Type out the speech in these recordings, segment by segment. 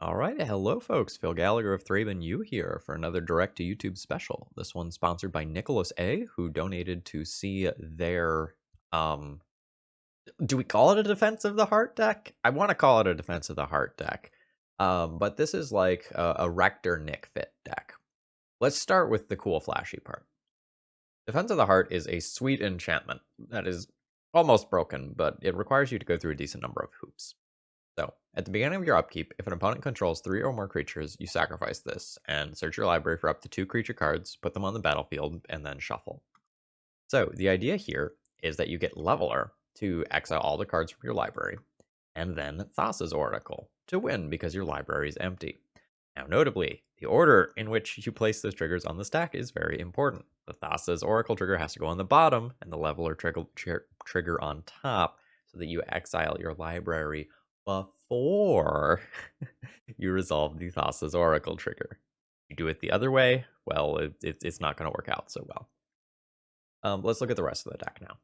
Alright, hello folks, Phil Gallagher of ThrabenU here for another direct to YouTube special. This one's sponsored by Nicholas A, who donated to see their, do we call it a Defense of the Heart deck? I want to call it a Defense of the Heart deck, but this is like a Rector Nic Fit deck. Let's start with the cool flashy part. Defense of the Heart is a sweet enchantment that is almost broken, but it requires you to go through a decent number of hoops. So, at the beginning of your upkeep, if an opponent controls 3 or more creatures, you sacrifice this, and search your library for up to 2 creature cards, put them on the battlefield, and then shuffle. So, the idea here is that you get Leveler to exile all the cards from your library, and then Thassa's Oracle to win because your library is empty. Now, notably, the order in which you place those triggers on the stack is very important. The Thassa's Oracle trigger has to go on the bottom, and the Leveler trigger on top, so that you exile your library before you resolve the Thassa's Oracle trigger. You do it the other way, well, it's not going to work out so well. Let's look at the rest of the deck now.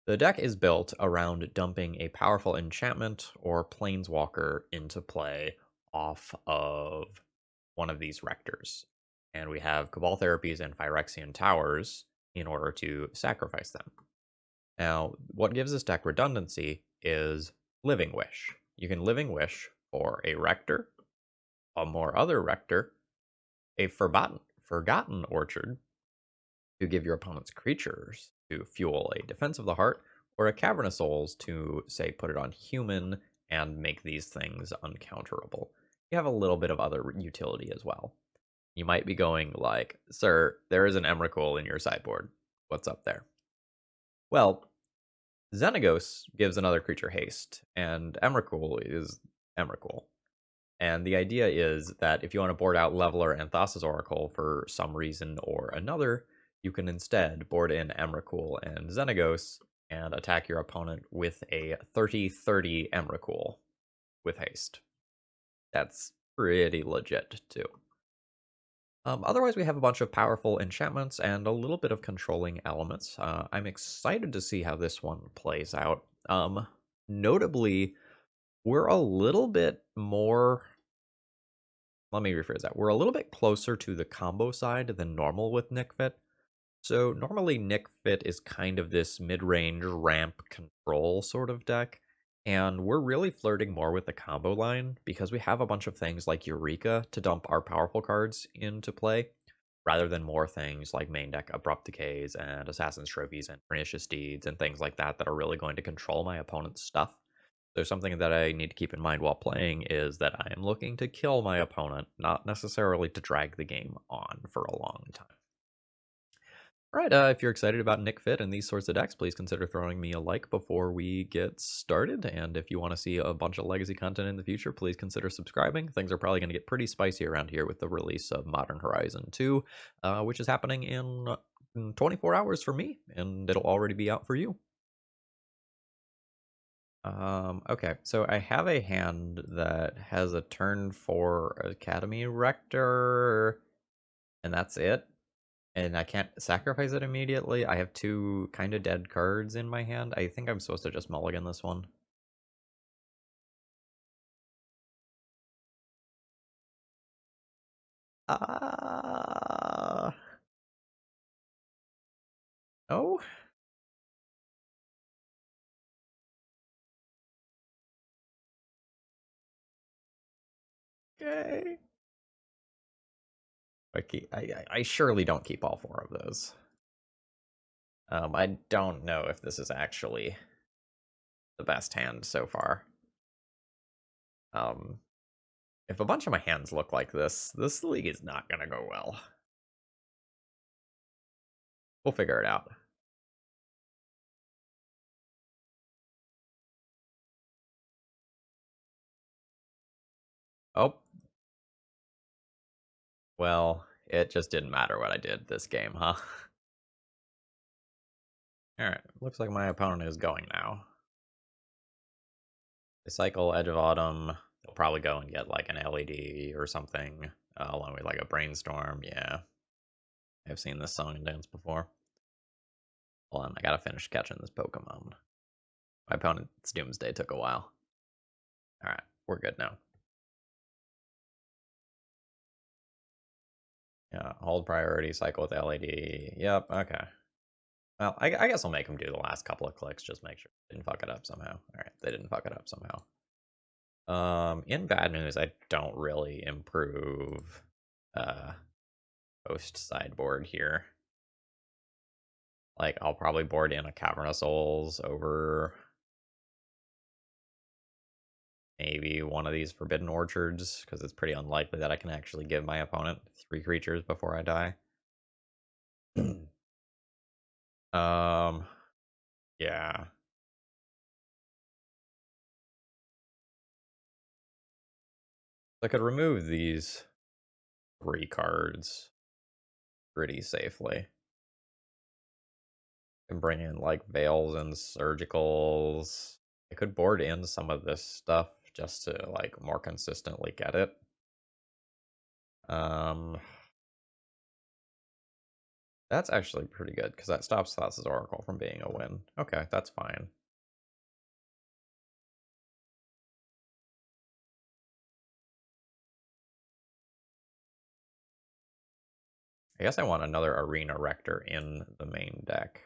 The deck is built around dumping a powerful enchantment or planeswalker into play off of one of these rectors. And we have Cabal Therapies and Phyrexian Towers in order to sacrifice them. Now, what gives this deck redundancy is Living Wish. You can Living Wish for a Rector, a more other Rector, a Forgotten Orchard to give your opponent's creatures to fuel a Defense of the Heart, or a Cavern of Souls to, say, put it on human and make these things uncounterable. You have a little bit of other utility as well. You might be going like, sir, there is an Emrakul in your sideboard. What's up there? Well, Xenagos gives another creature haste, and Emrakul is Emrakul. And the idea is that if you want to board out Leveler and Thassa's Oracle for some reason or another, you can instead board in Emrakul and Xenagos and attack your opponent with a 30-30 Emrakul with haste. That's pretty legit, too. Otherwise, we have a bunch of powerful enchantments and a little bit of controlling elements. I'm excited to see how this one plays out. Notably, we're a little bit more... Let me rephrase that. We're a little bit closer to the combo side than normal with Nic Fit. So normally Nic Fit is kind of this mid-range ramp control sort of deck. And we're really flirting more with the combo line because we have a bunch of things like Eureka to dump our powerful cards into play, rather than more things like main deck Abrupt Decays and Assassin's Trophies and Pernicious Deeds and things like that that are really going to control my opponent's stuff. So something that I need to keep in mind while playing is that I am looking to kill my opponent, not necessarily to drag the game on for a long time. All right, if you're excited about Nic Fit and these sorts of decks, please consider throwing me a like before we get started. And if you want to see a bunch of legacy content in the future, please consider subscribing. Things are probably going to get pretty spicy around here with the release of Modern Horizon 2, which is happening in 24 hours for me, and it'll already be out for you. Okay, so I have a hand that has a turn for Academy Rector, and that's it. And I can't sacrifice it immediately. I have 2 kind of dead cards in my hand. I think I'm supposed to just mulligan this one. Oh? Okay. I surely don't keep all 4 of those. I don't know if this is actually the best hand so far. If a bunch of my hands look like this league is not gonna go well. We'll figure it out. Oh. Well, it just didn't matter what I did this game, huh? Alright, looks like my opponent is going now. They cycle Edge of Autumn. They'll probably go and get like an LED or something, along with like a Brainstorm. Yeah, I've seen this song and dance before. Hold on, I gotta finish catching this Pokemon. My opponent's Doomsday took a while. Alright, we're good now. Yeah, hold priority, cycle with LED. Yep, okay. Well, I guess I'll make them do the last couple of clicks, just make sure they didn't fuck it up somehow. Alright, they didn't fuck it up somehow. In bad news, I don't really improve host sideboard here. Like, I'll probably board in a Cavern of Souls over maybe one of these Forbidden Orchards, because it's pretty unlikely that I can actually give my opponent 3 creatures before I die. Yeah. I could remove these 3 cards pretty safely. And bring in, like, Veils and Surgicals. I could board in some of this stuff just to, like, more consistently get it. That's actually pretty good, because that stops Thassa's Oracle from being a win. Okay, that's fine. I guess I want another Arena Rector in the main deck.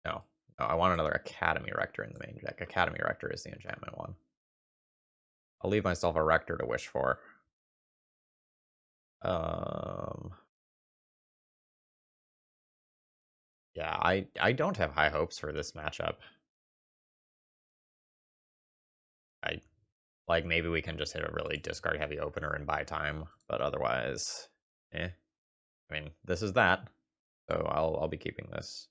No, I want another Academy Rector in the main deck. Academy Rector is the enchantment one. I'll leave myself a Rector to wish for. Yeah, I don't have high hopes for this matchup. Like, maybe we can just hit a really discard heavy opener and buy time, but otherwise, eh. I mean, this is that, so I'll be keeping this.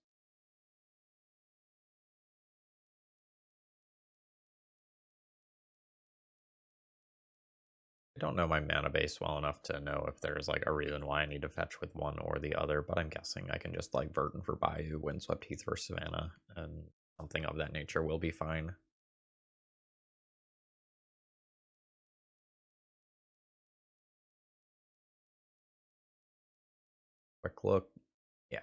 I don't know my mana base well enough to know if there's, like, a reason why I need to fetch with one or the other, but I'm guessing I can just, like, Verdant for Bayou, Windswept Heath for Savannah, and something of that nature will be fine. Quick look. Yeah.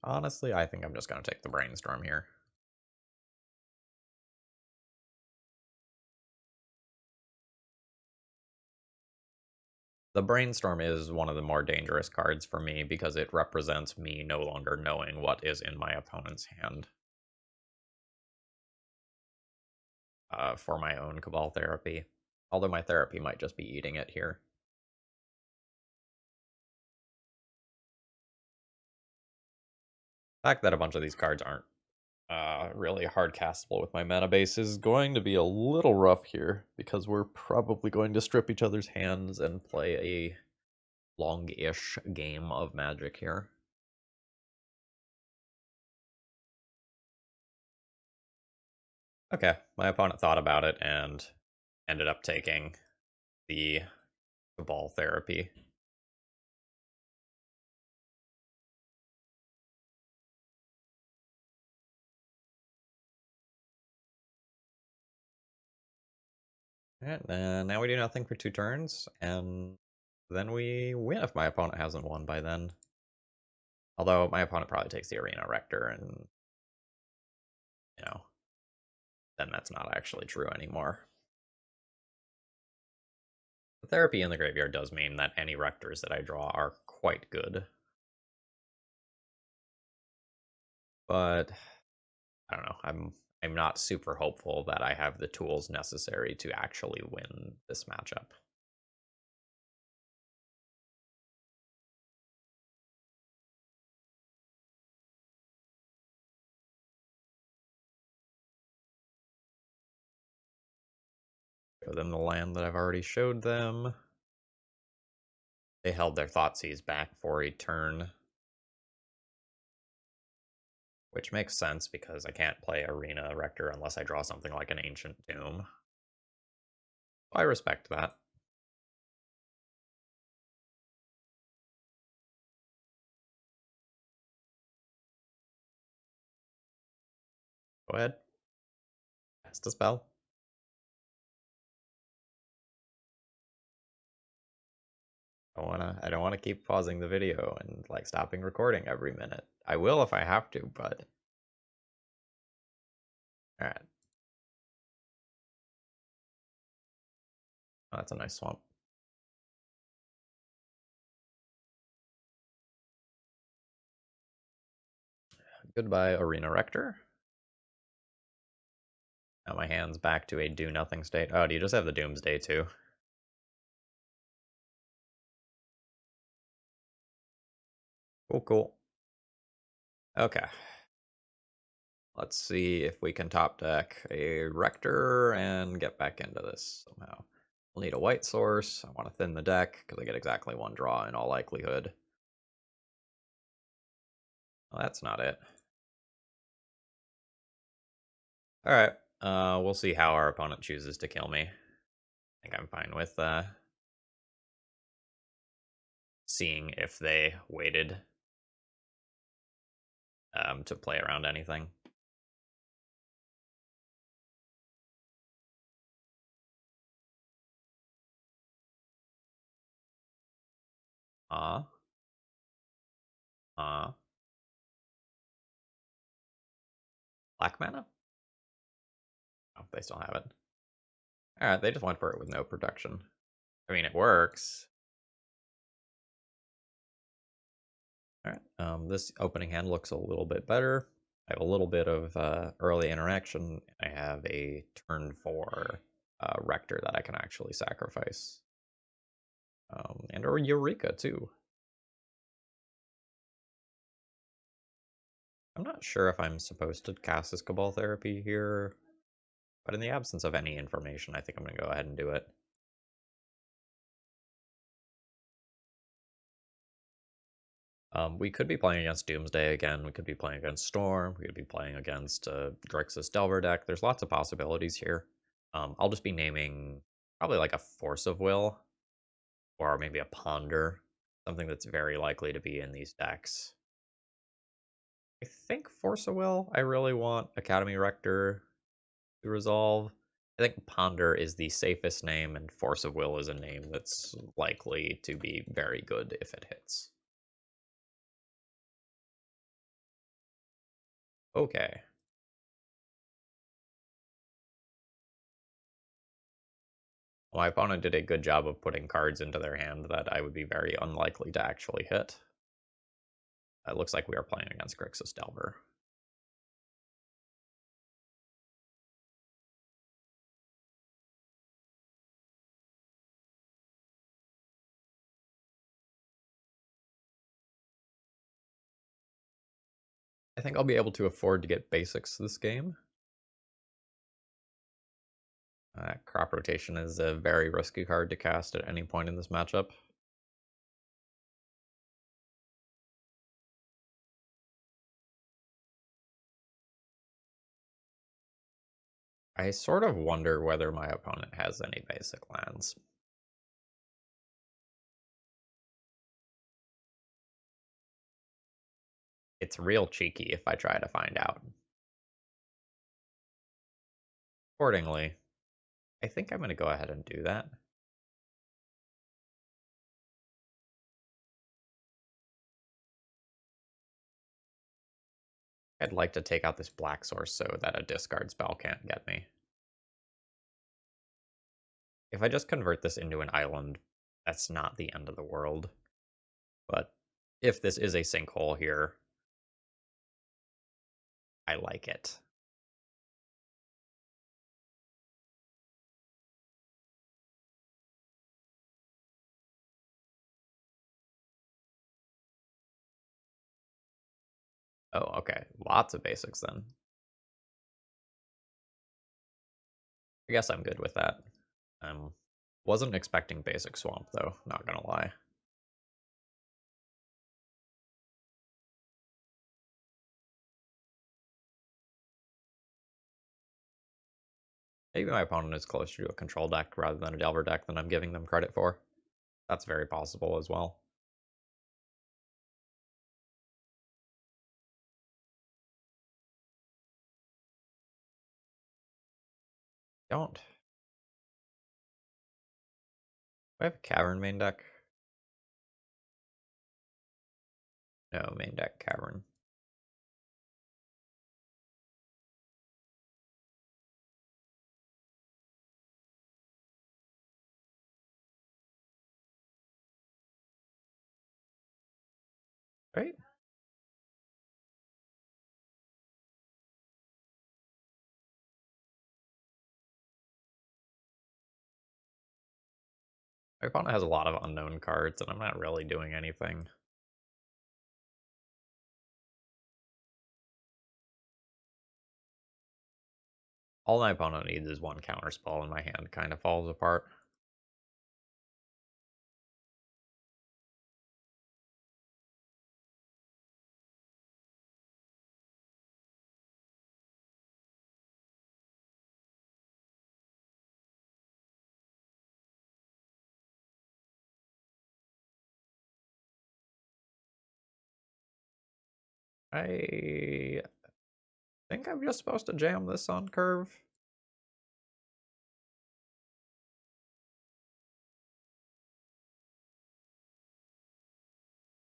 Honestly, I think I'm just going to take the Brainstorm here. The Brainstorm is one of the more dangerous cards for me because it represents me no longer knowing what is in my opponent's hand. For my own Cabal therapy. Although my therapy might just be eating it here. The fact that a bunch of these cards aren't really hard castable with my mana base is going to be a little rough here, because we're probably going to strip each other's hands and play a long-ish game of Magic here. Okay, my opponent thought about it and ended up taking the Cabal therapy. And now we do nothing for 2 turns, and then we win if my opponent hasn't won by then. Although my opponent probably takes the Arena Rector, and, you know, then that's not actually true anymore. The therapy in the graveyard does mean that any Rectors that I draw are quite good. But, I don't know, I'm not super hopeful that I have the tools necessary to actually win this matchup. Show them the land that I've already showed them. They held their Thoughtseize back for a turn, which makes sense because I can't play Arena Rector unless I draw something like an Ancient Doom. I respect that. Go ahead. Cast a spell. I don't wanna keep pausing the video and like stopping recording every minute. I will if I have to, but alright. Oh, that's a nice swamp. Goodbye, Arena Rector. Now my hand's back to a do-nothing state. Oh, do you just have the Doomsday too? Cool, cool. Okay. Let's see if we can top deck a Rector and get back into this somehow. We'll need a white source. I want to thin the deck because I get exactly one draw in all likelihood. Well, that's not it. Alright. We'll see how our opponent chooses to kill me. I think I'm fine with seeing if they waited to play around anything. Uh, uh, Black mana? Oh, they still have it. Alright, they just went for it with no protection. I mean, it works. Alright, this opening hand looks a little bit better. I have a little bit of early interaction. I have a turn 4 Rector that I can actually sacrifice. And or Eureka, too. I'm not sure if I'm supposed to cast this Cabal Therapy here, but in the absence of any information, I think I'm going to go ahead and do it. We could be playing against Doomsday again. We could be playing against Storm. We could be playing against Grixis Delver deck. There's lots of possibilities here. I'll just be naming probably like a Force of Will or maybe a Ponder, something that's very likely to be in these decks. I think Force of Will, I really want Academy Rector to resolve. I think Ponder is the safest name, and Force of Will is a name that's likely to be very good if it hits. Okay. My opponent did a good job of putting cards into their hand that I would be very unlikely to actually hit. It looks like we are playing against Grixis Delver. I think I'll be able to afford to get basics this game. Crop Rotation is a very risky card to cast at any point in this matchup. I sort of wonder whether my opponent has any basic lands. It's real cheeky if I try to find out. Accordingly, I think I'm going to go ahead and do that. I'd like to take out this black source so that a discard spell can't get me. If I just convert this into an island, that's not the end of the world. But if this is a sinkhole here, I like it. Oh, okay. Lots of basics then. I guess I'm good with that. Wasn't expecting basic swamp though, not gonna lie. Maybe my opponent is closer to a control deck rather than a Delver deck than I'm giving them credit for. That's very possible as well. Don't. I have a Cavern main deck. No, main deck cavern. Right? My opponent has a lot of unknown cards, and I'm not really doing anything. All my opponent needs is one counter spell, and my hand kind of falls apart. I think I'm just supposed to jam this on curve.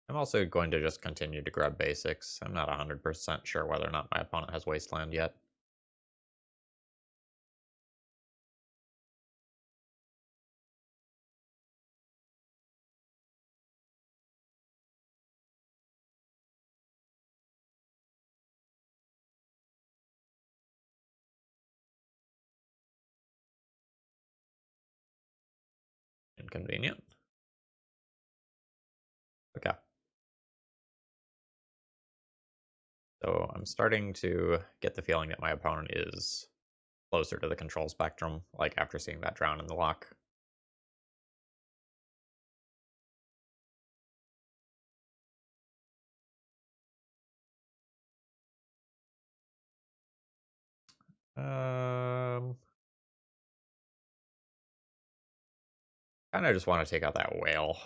I'm also going to just continue to grab basics. I'm not 100% sure whether or not my opponent has Wasteland yet. Inconvenient. Okay. So I'm starting to get the feeling that my opponent is closer to the control spectrum, like after seeing that drown in the lock. Um, kind of just want to take out that whale.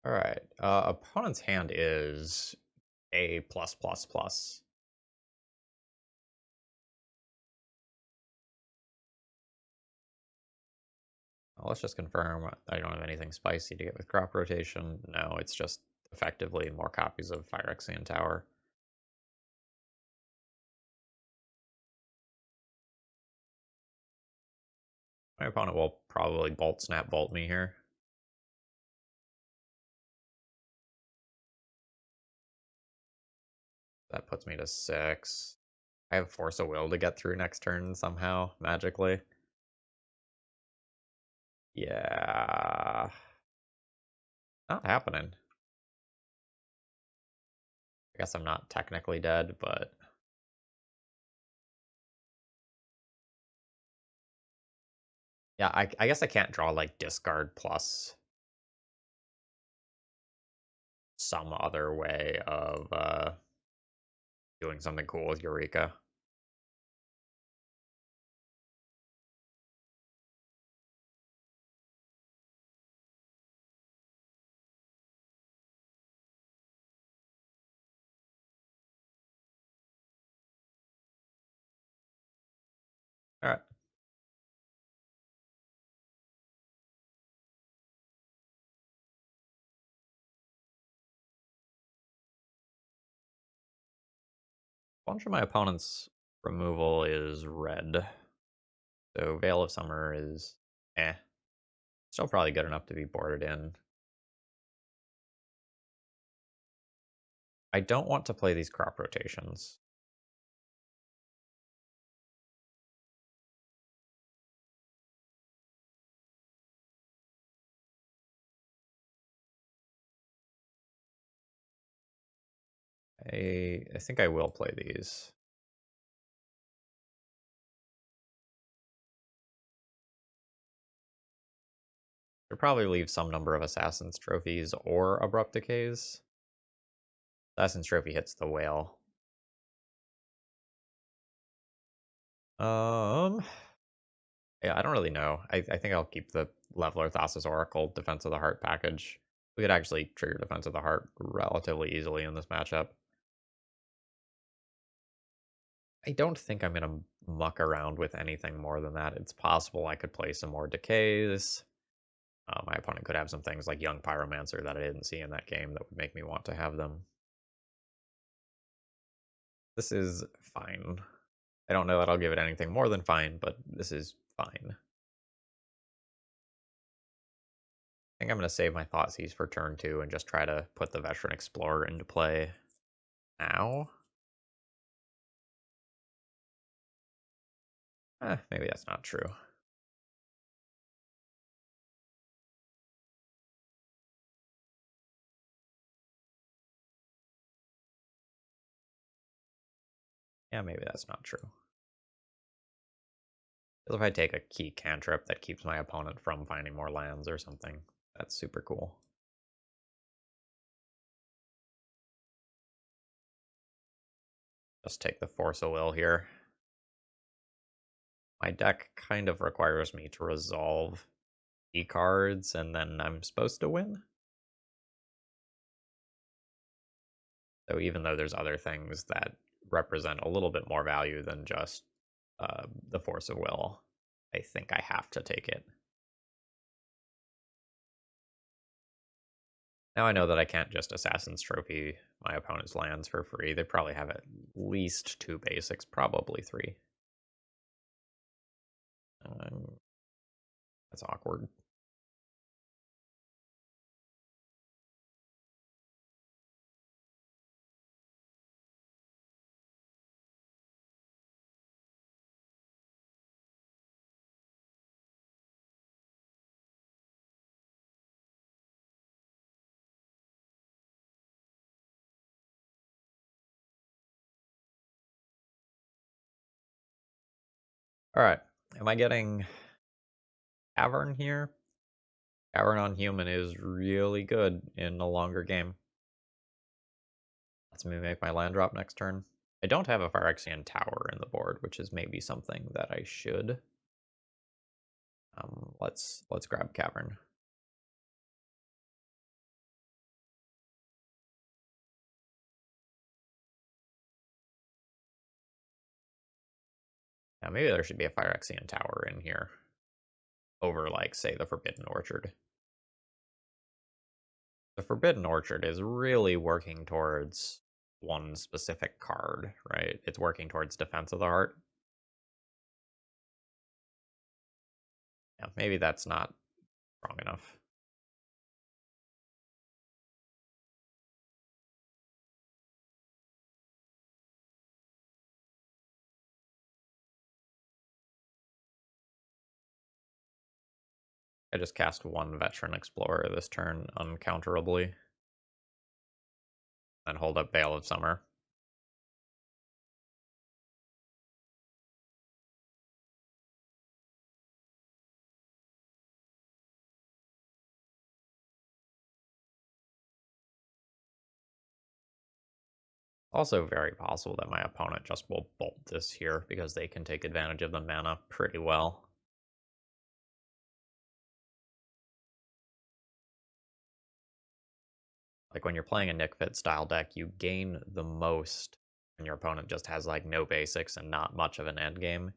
All right. Opponent's hand is A plus plus plus. Let's just confirm I don't have anything spicy to get with crop rotation. No, it's just effectively more copies of Phyrexian Tower. My opponent will probably bolt snap bolt me here. That puts me to 6. I have Force of Will to get through next turn somehow, magically. Yeah. Not happening. I guess I'm not technically dead, but... Yeah, I guess I can't draw, like, discard plus some other way of doing something cool with Eureka. Alright. A bunch of my opponent's removal is red. So Veil of Summer is still probably good enough to be boarded in. I don't want to play these crop rotations. I think I will play these. Should probably leave some number of Assassin's Trophies or Abrupt Decays. Assassin's Trophy hits the whale. Yeah, I don't really know. I think I'll keep the Leveler Thassa's Oracle Defense of the Heart package. We could actually trigger Defense of the Heart relatively easily in this matchup. I don't think I'm going to muck around with anything more than that. It's possible I could play some more Decays. My opponent could have some things like Young Pyromancer that I didn't see in that game that would make me want to have them. This is fine. I don't know that I'll give it anything more than fine, but this is fine. I think I'm going to save my Thoughtseize for turn 2 and just try to put the Veteran Explorer into play now. Maybe that's not true. Yeah, maybe that's not true. Because if I take a key cantrip that keeps my opponent from finding more lands or something, that's super cool. Just take the Force of Will here. My deck kind of requires me to resolve key cards, and then I'm supposed to win. So even though there's other things that represent a little bit more value than just the Force of Will, I think I have to take it. Now I know that I can't just Assassin's Trophy my opponent's lands for free. They probably have at least 2 basics, probably 3. That's awkward. All right. Am I getting Cavern here? Cavern on Human is really good in a longer game. Lets me make my land drop next turn. I don't have a Phyrexian Tower in the board, which is maybe something that I should. Let's grab Cavern. Now maybe there should be a Phyrexian Tower in here over, like, say, the Forbidden Orchard. The Forbidden Orchard is really working towards one specific card, right? It's working towards Defense of the Heart. Yeah, maybe that's not strong enough. I just cast 1 Veteran Explorer this turn uncounterably, and hold up Veil of Summer. Also very possible that my opponent just will bolt this here because they can take advantage of the mana pretty well. Like when you're playing a Nic Fit style deck, you gain the most when your opponent just has like no basics and not much of an end game.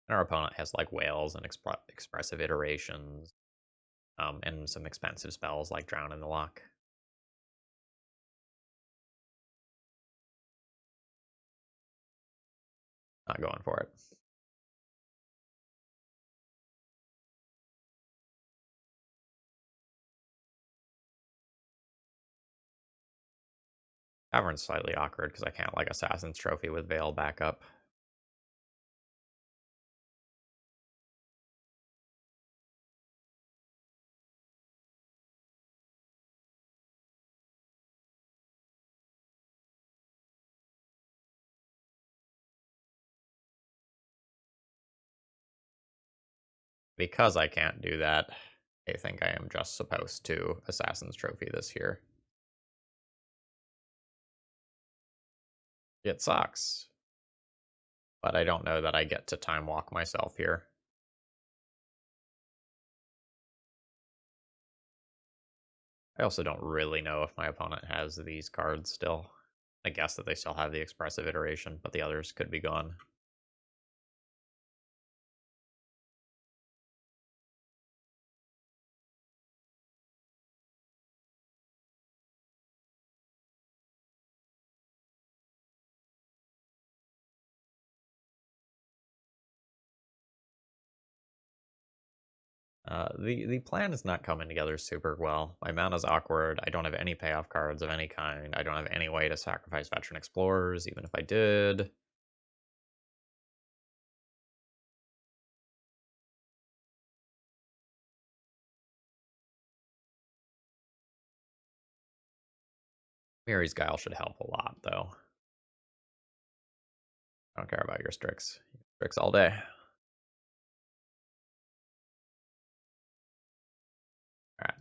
And our opponent has like whales and expressive iterations, and some expensive spells like Drown in the Loch. Not going for it. Cavern's slightly awkward because I can't like Assassin's Trophy with Veil backup. Because I can't do that, I think I am just supposed to Assassin's Trophy this here. It sucks. But I don't know that I get to time walk myself here. I also don't really know if my opponent has these cards still. I guess that they still have the expressive iteration, but the others could be gone. The plan is not coming together super well. My mana's awkward. I don't have any payoff cards of any kind. I don't have any way to sacrifice Veteran Explorers, even if I did. Mary's Guile should help a lot, though. I don't care about your Strix. Strix all day. Alright.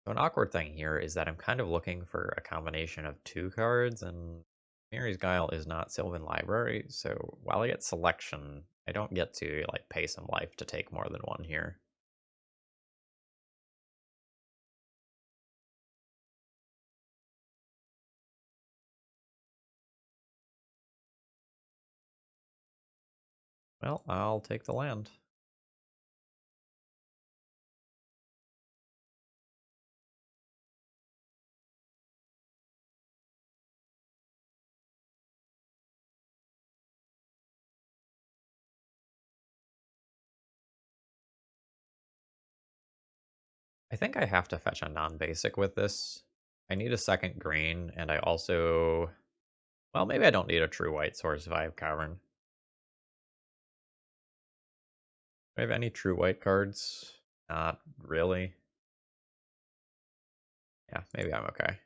So an awkward thing here is that I'm kind of looking for a combination of two cards, and Mary's Guile is not Sylvan Library, so while I get selection, I don't get to like pay some life to take more than one here. Well, I'll take the land. I think I have to fetch a non-basic with this. I need a second green, and I also... Well, maybe I don't need a true white source if I have Cavern. Do I have any true white cards? Not really. Yeah, maybe I'm okay.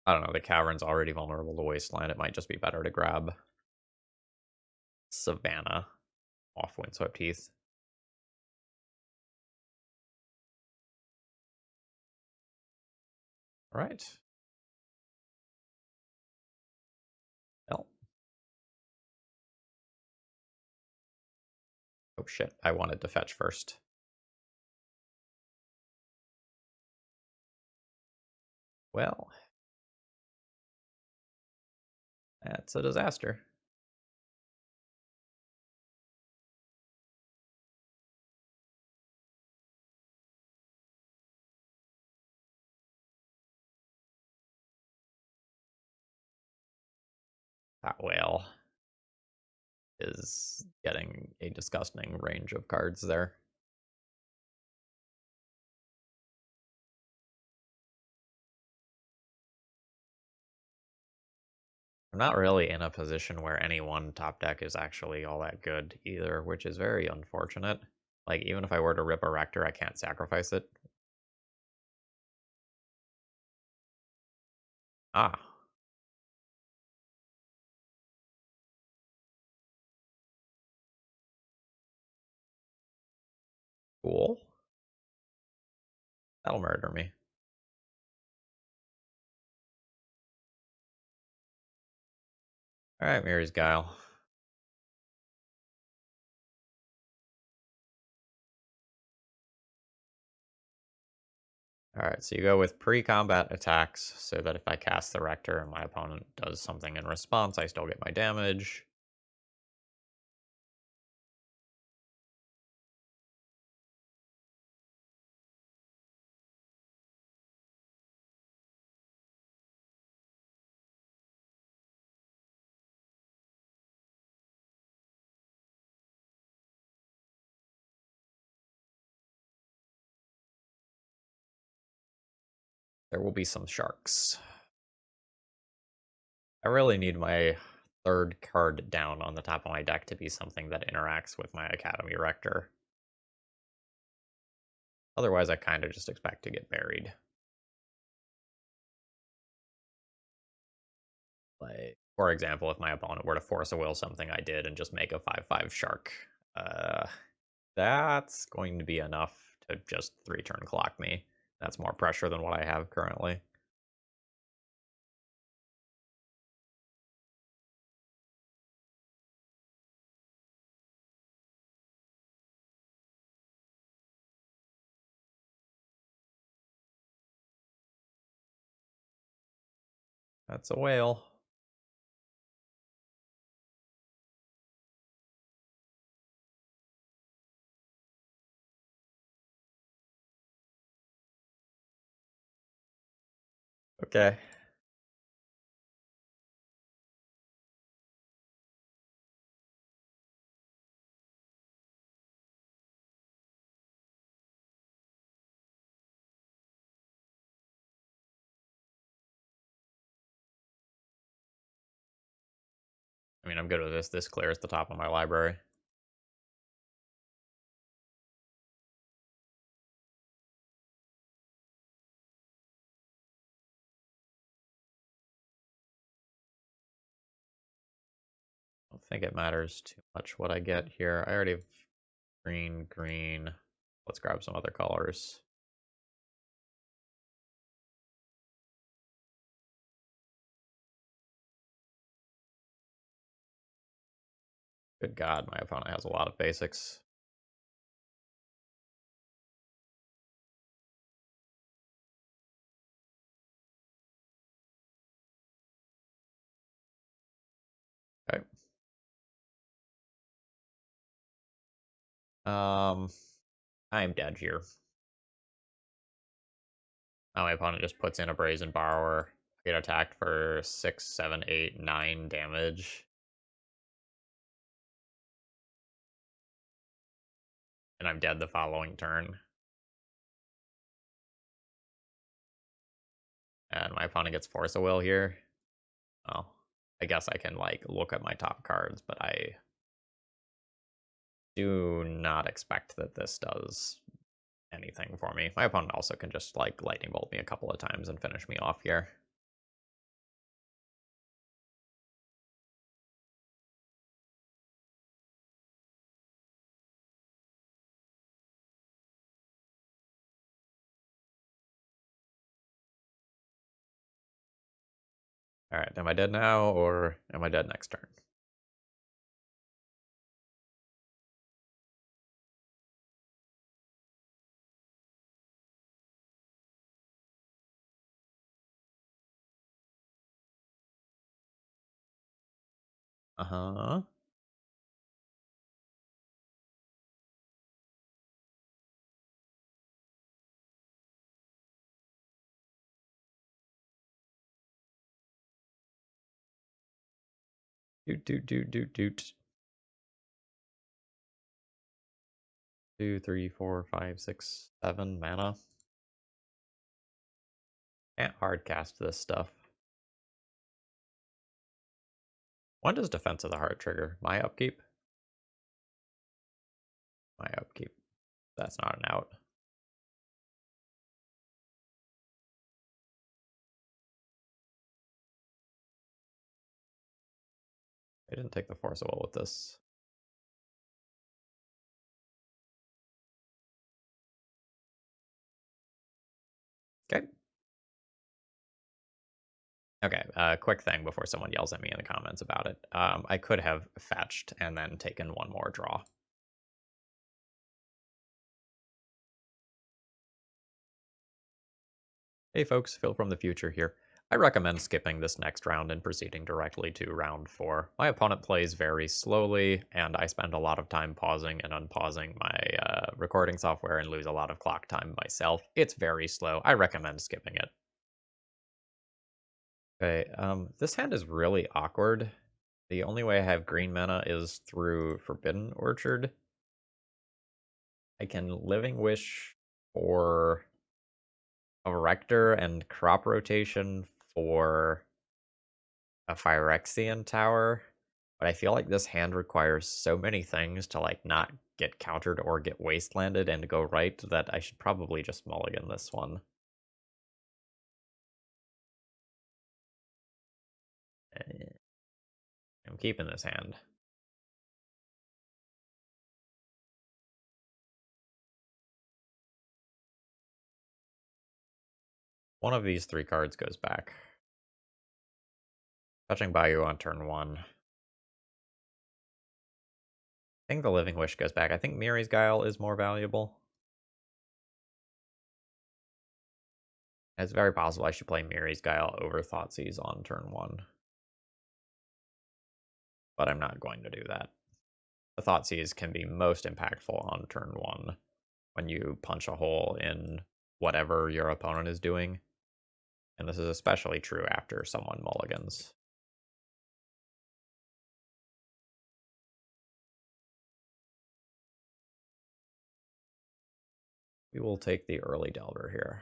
I don't know, the Cavern's already vulnerable to Wasteland. It might just be better to grab Savannah off Windswept Heath. All right. Well. Oh shit, I wanted to fetch first. Well. That's a disaster. That whale is getting a disgusting range of cards there. I'm not really in a position where any one top deck is actually all that good either, which is very unfortunate. Like, even if I were to rip a Rector, I can't sacrifice it. Ah. Cool. That'll murder me. Alright, Mary's Guile. Alright, so you go with pre-combat attacks, so that if I cast the Rector and my opponent does something in response, I still get my damage. There will be some sharks. I really need my third card down on the top of my deck to be something that interacts with my Academy Rector. Otherwise, I kind of just expect to get buried. Like, for example, if my opponent were to force a will something I did and just make a 5/5 shark, uh, that's going to be enough to just 3-turn clock me. That's more pressure than what I have currently. That's a whale. Okay. I mean, I'm good with this. This clears the top of my library. I don't think it matters too much what I get here. I already have green, green. Let's grab some other colors. Good God, my opponent has a lot of basics. Okay. I'm dead here. Now my opponent just puts in a Brazen Borrower. I get attacked for 6, 7, 8, 9 damage. And I'm dead the following turn. And my opponent gets Force of Will here. Well, I guess I can, like, look at my top cards, but I do not expect that this does anything for me. My opponent also can just, like, Lightning Bolt me a couple of times and finish me off here. Alright, am I dead now, or am I dead next turn? Uh-huh. Doot, doot, doot, doot, doot. 2, 3, 4, 5, 6, 7 mana. Can't hard cast this stuff. When does Defense of the Heart trigger? My upkeep? My upkeep. That's not an out. I didn't take the Force of Will with this. Okay. Okay, quick thing before someone yells at me in the comments about it. I could have fetched and then taken one more draw. Hey folks, Phil from the future here. I recommend skipping this next round and proceeding directly to round 4. My opponent plays very slowly, and I spend a lot of time pausing and unpausing my recording software and lose a lot of clock time myself. It's very slow. I recommend skipping it. Okay, this hand is really awkward. The only way I have green mana is through Forbidden Orchard. I can Living Wish for a Rector and crop rotation for a Phyrexian Tower, but I feel like this hand requires so many things to, like, not get countered or get wastelanded and go right that I should probably just mulligan this one. I'm keeping this hand. One of these 3 cards goes back. Touching Bayou on turn 1. I think the Living Wish goes back. I think Miri's Guile is more valuable. It's very possible I should play Miri's Guile over Thoughtseize on turn 1. But I'm not going to do that. The Thoughtseize can be most impactful on turn 1 when you punch a hole in whatever your opponent is doing. And this is especially true after someone mulligans. We will take the early Delver here.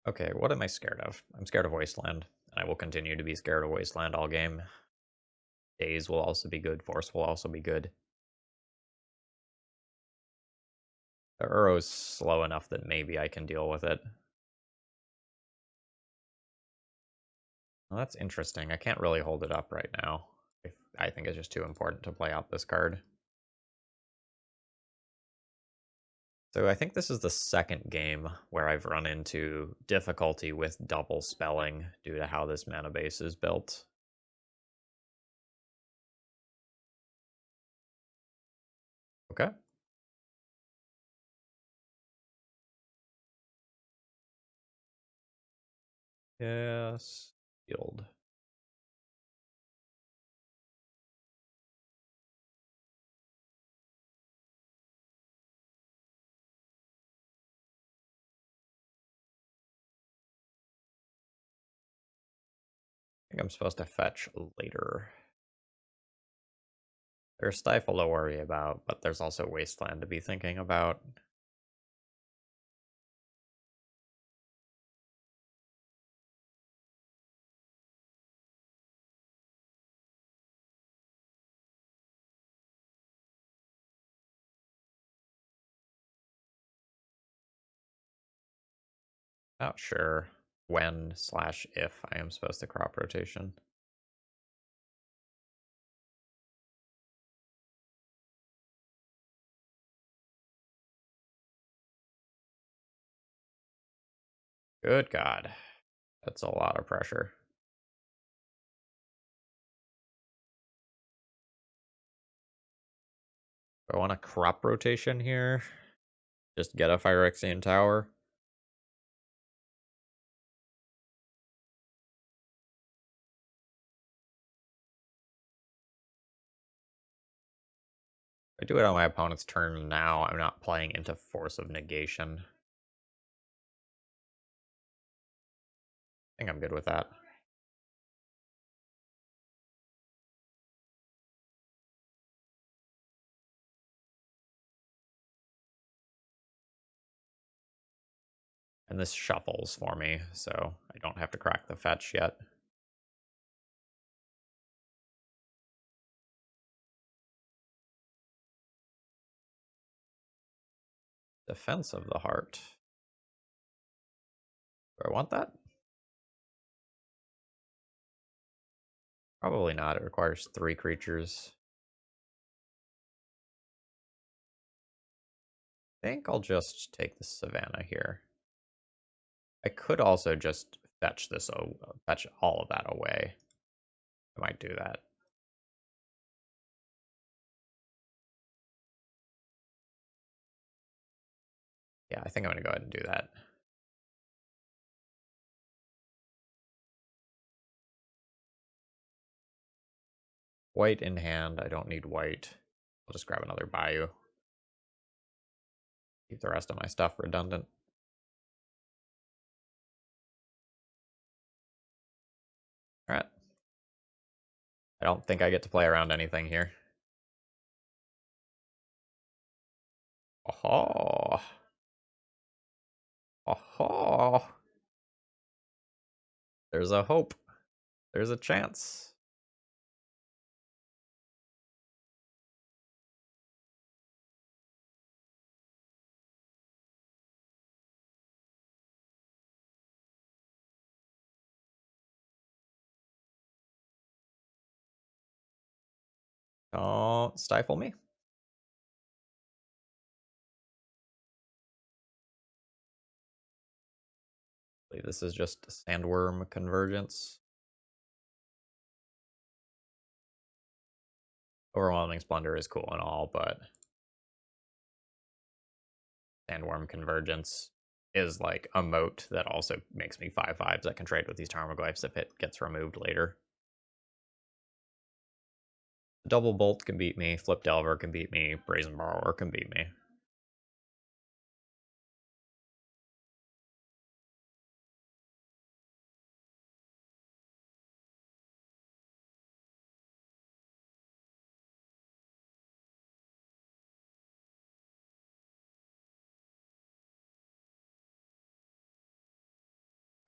Okay, what am I scared of? I'm scared of Wasteland, and I will continue to be scared of Wasteland all game. Daze will also be good, Force will also be good. The Uro's slow enough that maybe I can deal with it. Well, that's interesting. I can't really hold it up right now. I think it's just too important to play out this card. So I think this is the second game where I've run into difficulty with double spelling due to how this mana base is built. Okay. Yes. Yield. I think I'm supposed to fetch later. There's Stifle to worry about, but there's also Wasteland to be thinking about. Not sure when/if I am supposed to crop rotation. Good God. That's a lot of pressure. Do I want a crop rotation here? Just get a Phyrexian Tower? If I do it on my opponent's turn now, I'm not playing into Force of Negation. I think I'm good with that. And this shuffles for me, so I don't have to crack the fetch yet. Defense of the Heart. Do I want that? Probably not. It requires 3 creatures. I think I'll just take the Savannah here. I could also just fetch this, fetch all of that away. I might do that. Yeah, I think I'm going to go ahead and do that. White in hand. I don't need white. I'll just grab another Bayou. Keep the rest of my stuff redundant. Alright. I don't think I get to play around anything here. Oh. Oh. There's a hope. There's a chance. Don't stifle me. I believe this is just Sandworm Convergence. Overwhelming Splendor is cool and all, but Sandworm Convergence is like a moat that also makes me 5/5s. I can trade with these Tarmogoyfs if it gets removed later. Double Bolt can beat me, Flip Delver can beat me, Brazen Borrower can beat me.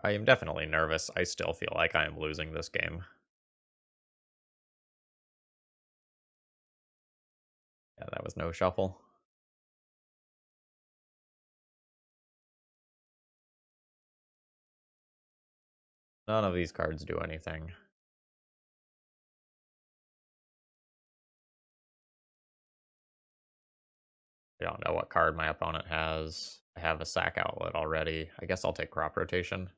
I am definitely nervous. I still feel like I am losing this game. Yeah, that was no shuffle. None of these cards do anything. I don't know what card my opponent has. I have a sack outlet already. I guess I'll take Crop Rotation.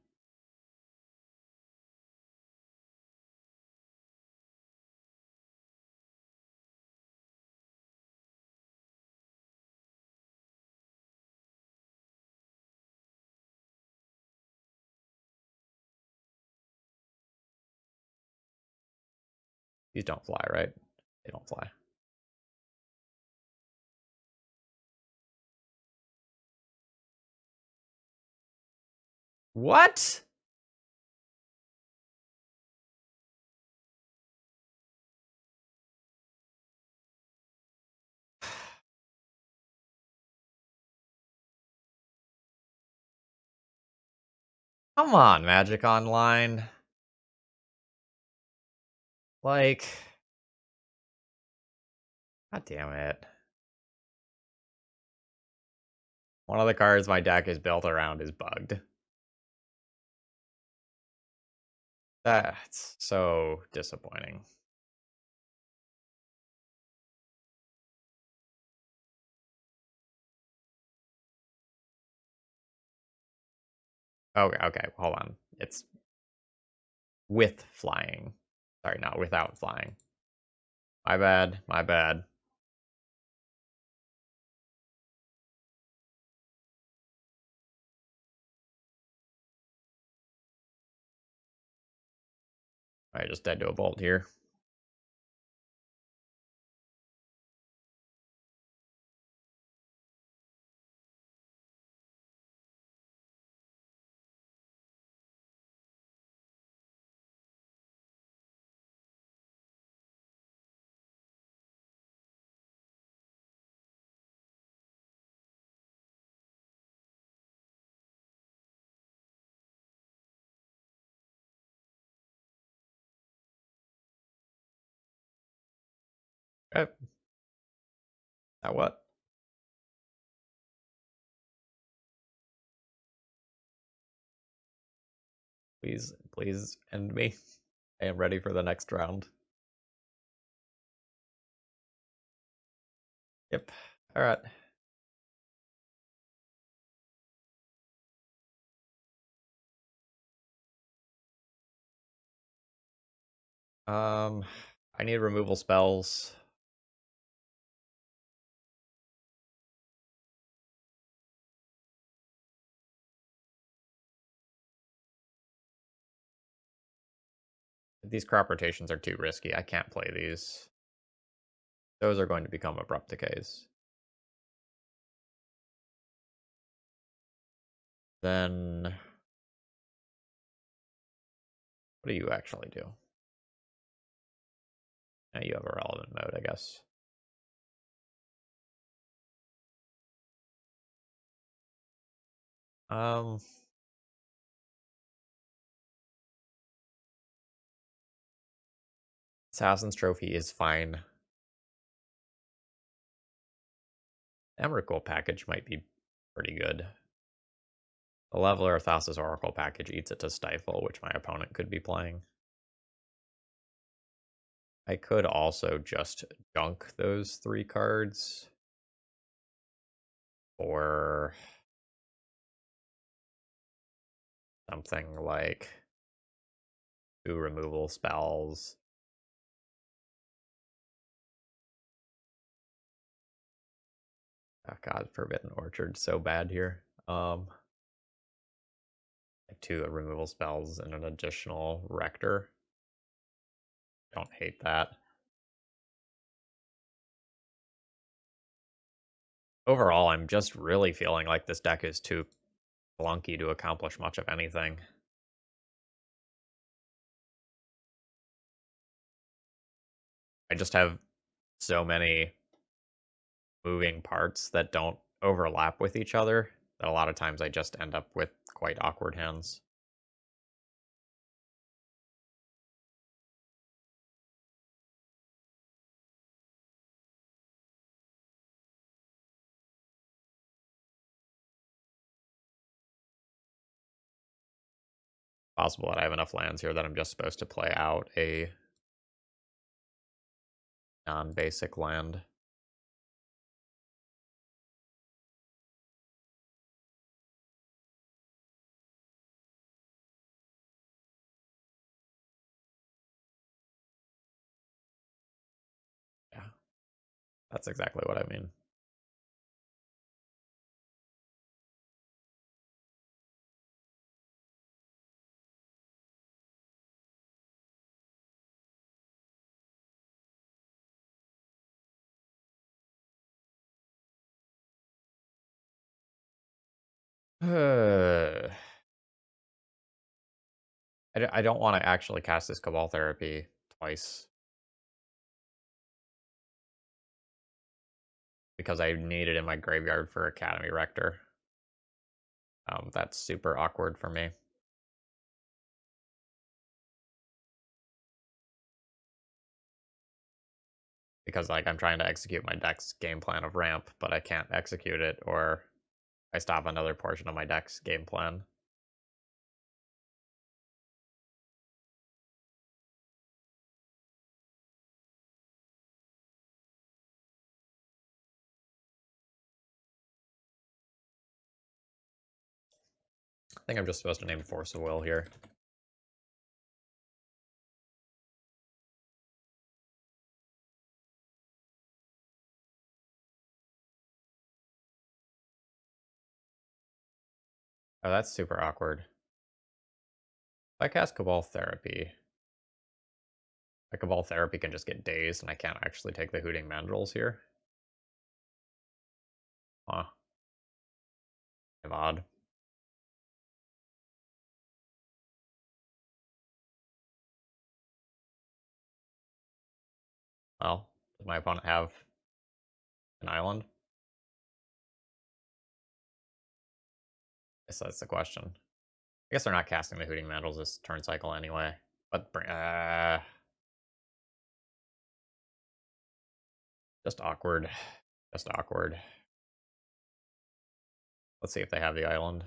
These don't fly, right? They don't fly. What? Come on, Magic Online. Like, god damn it. One of the cards my deck is built around is bugged. That's so disappointing. Okay, hold on. It's with flying. Sorry, not without flying. My bad, my bad. I just dead to a bolt here. Okay. Now what? Please, please end me. I am ready for the next round. Yep. Alright. I need removal spells. These crop rotations are too risky. I can't play these. Those are going to become abrupt decays. Then what do you actually do? Now you have a relevant mode, I guess. Um, Assassin's Trophy is fine. Emrakul package might be pretty good. The Leveler of Thassa's Oracle package eats it to Stifle, which my opponent could be playing. I could also just junk those 3 cards. Or something like 2 removal spells. Oh god, Forbidden Orchard so bad here. Like 2 removal spells and an additional Rector. Don't hate that. Overall, I'm just really feeling like this deck is too clunky to accomplish much of anything. I just have so many moving parts that don't overlap with each other that a lot of times I just end up with quite awkward hands. Possible that I have enough lands here that I'm just supposed to play out a non-basic land. Yeah, that's exactly what I mean. I don't want to actually cast this Cabal Therapy twice because I need it in my graveyard for Academy Rector. That's super awkward for me. Because like I'm trying to execute my deck's game plan of ramp, but I can't execute it, or I stop another portion of my deck's game plan. I think I'm just supposed to name Force of Will here. Oh, that's super awkward. If I cast Cabal Therapy, my Cabal Therapy can just get dazed, and I can't actually take the Hooting Mandrills here. Huh. Kind of odd. Well, does my opponent have an island? Guess that's the question. I guess they're not casting the Hooting Mandrills this turn cycle anyway. But just awkward. Just awkward. Let's see if they have the island.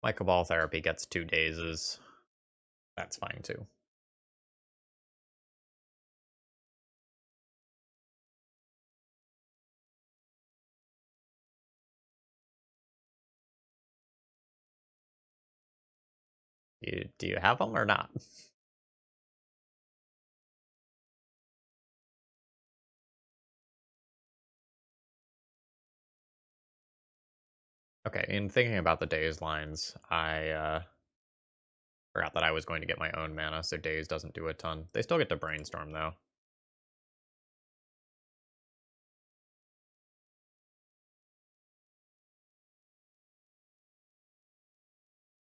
My Cabal Therapy gets 2 dazes. That's fine too. Do you have them or not? Okay, in thinking about the daze lines, I forgot that I was going to get my own mana, so daze doesn't do a ton. They still get to brainstorm though.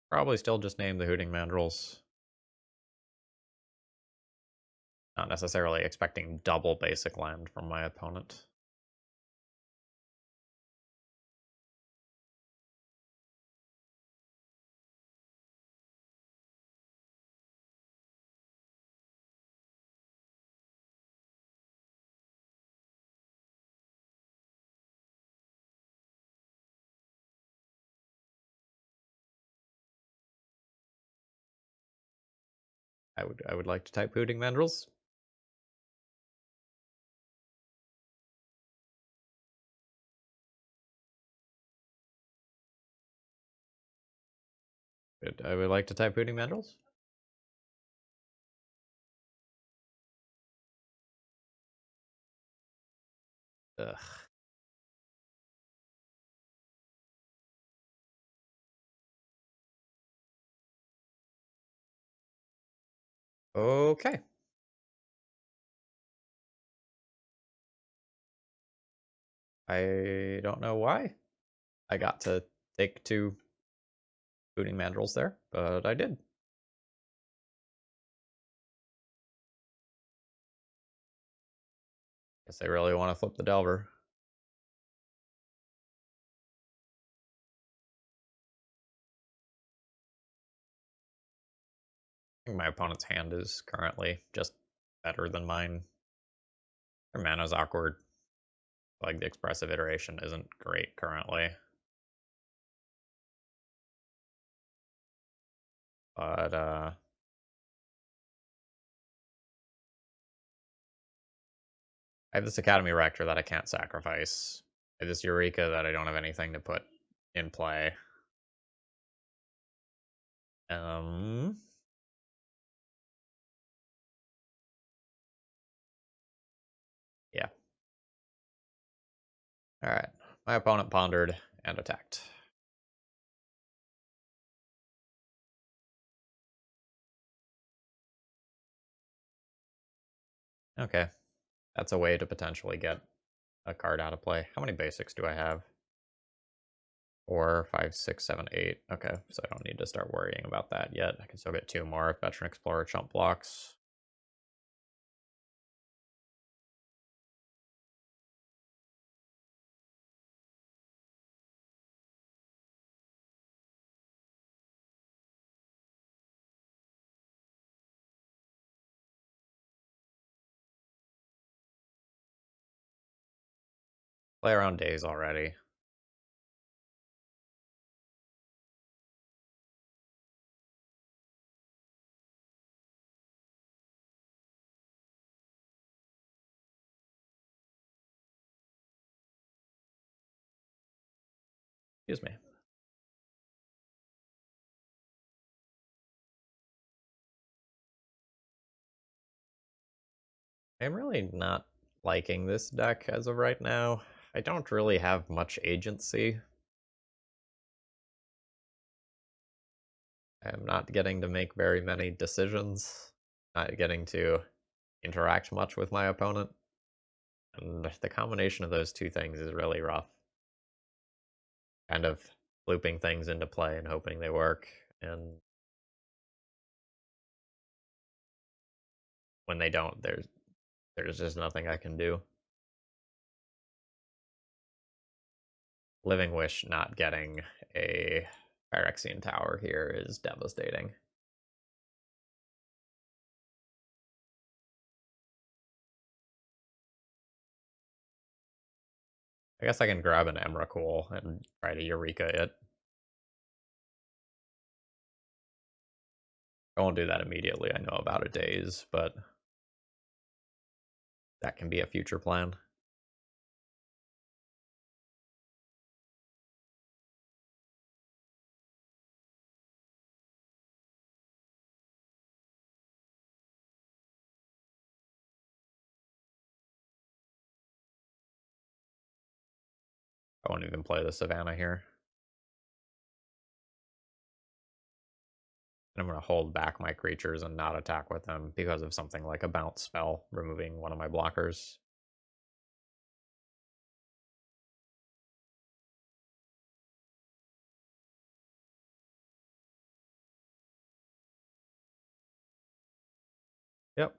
Probably still just name the Hooting Mandrills. Not necessarily expecting double basic land from my opponent. I would like to type Hooting Mandrills. I would like to type Hooting Mandrels. Ugh. Okay. I don't know why I got to take 2 Hooting Mandrels there, but I did. Guess they really want to flip the Delver. I think my opponent's hand is currently just better than mine. Their mana's awkward. Like, the expressive iteration isn't great currently. But, I have this Academy Rector that I can't sacrifice. I have this Eureka that I don't have anything to put in play. Yeah. Alright. My opponent pondered and attacked. Okay. That's a way to potentially get a card out of play. How many basics do I have? 4, 5, 6, 7, 8. Okay, so I don't need to start worrying about that yet. I can still get 2 more if Veteran Explorer chump blocks. Play around days already. Excuse me. I'm really not liking this deck as of right now. I don't really have much agency. I'm not getting to make very many decisions. Not getting to interact much with my opponent. And the combination of those 2 things is really rough. Kind of looping things into play and hoping they work. And when they don't, there's just nothing I can do. Living Wish not getting a Phyrexian Tower here is devastating. I guess I can grab an Emrakul and try to Eureka it. I won't do that immediately. I know about a days, but that can be a future plan. I won't even play the Savannah here. And I'm going to hold back my creatures and not attack with them because of something like a bounce spell, removing one of my blockers. Yep.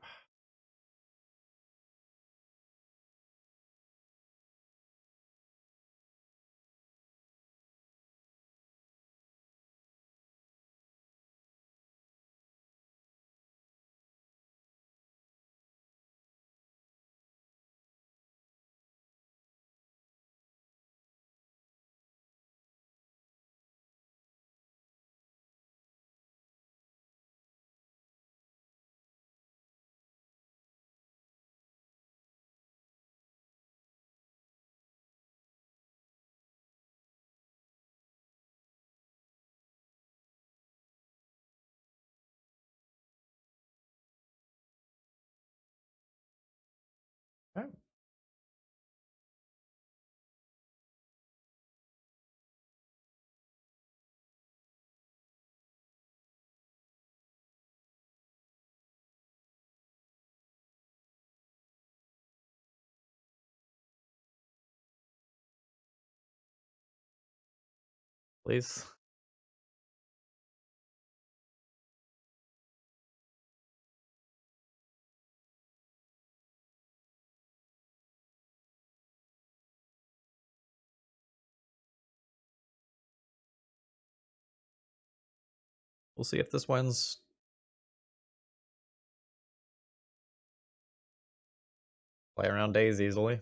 Please. We'll see if this wins. Play around days easily.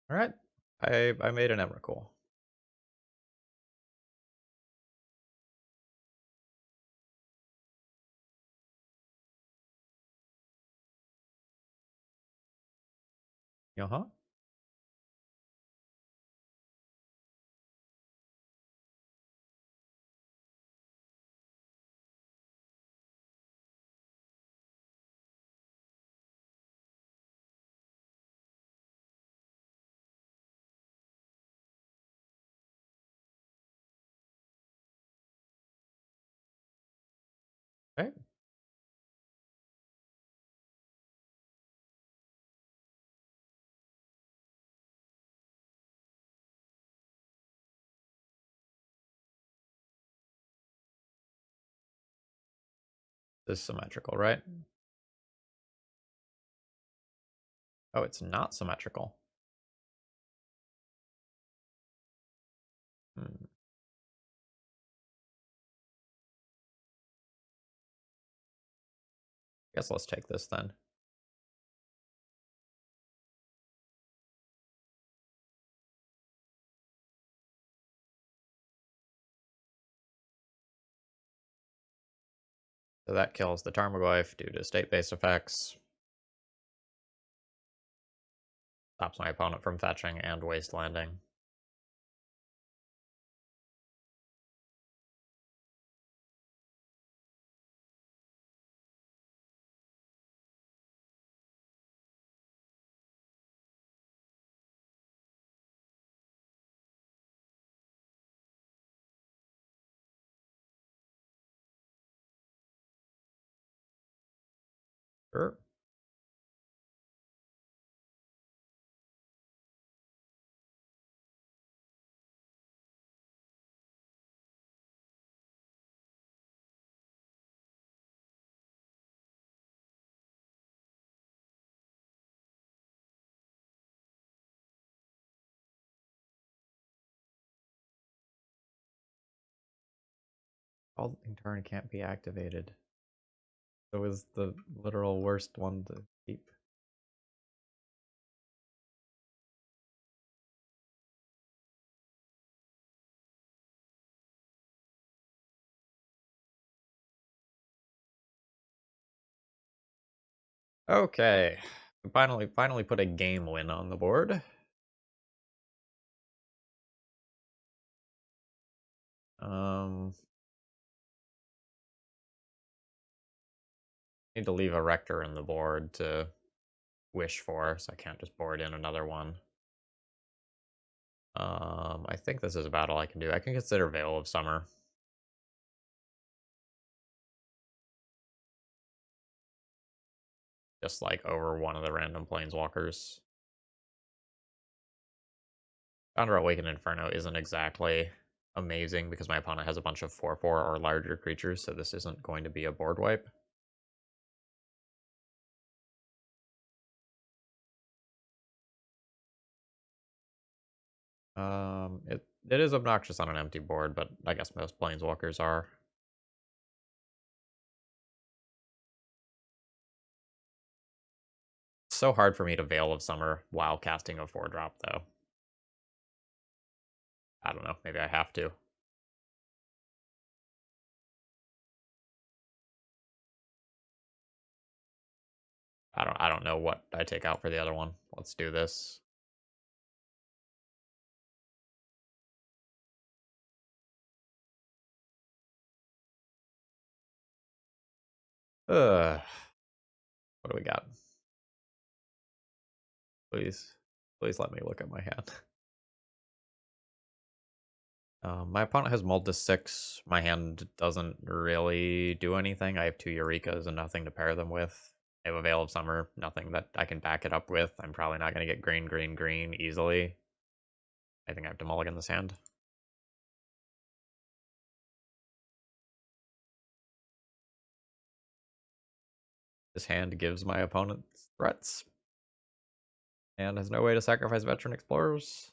All right. I made an Emrakul. Uh-huh. Okay. This is symmetrical, right? Oh, it's not symmetrical. Hmm. Guess let's take this then. So that kills the Tarmogoyf due to state-based effects. Stops my opponent from fetching and wastelanding. Sure. Halting turn can't be activated. So is the literal worst one to keep. Okay. We finally put a game win on the board. Need to leave a rector in the board to wish for, so I can't just board in another one. I think this is about all I can do. I can consider Veil of Summer. Just like over one of the random planeswalkers. Founder Awakened Inferno isn't exactly amazing because my opponent has a bunch of 4/4 or larger creatures, so this isn't going to be a board wipe. It is obnoxious on an empty board, but I guess most planeswalkers are. It's so hard for me to Veil of Summer while casting a 4-drop, though. I don't know, maybe I have to. I don't know what I take out for the other one. Let's do this. What do we got? Please. Please let me look at my hand. My opponent has mulled to 6. My hand doesn't really do anything. I have 2 Eurekas and nothing to pair them with. I have a Veil of Summer, nothing that I can back it up with. I'm probably not going to get green, green, green easily. I think I have to mulligan this hand. This hand gives my opponent threats. And has no way to sacrifice Veteran Explorers.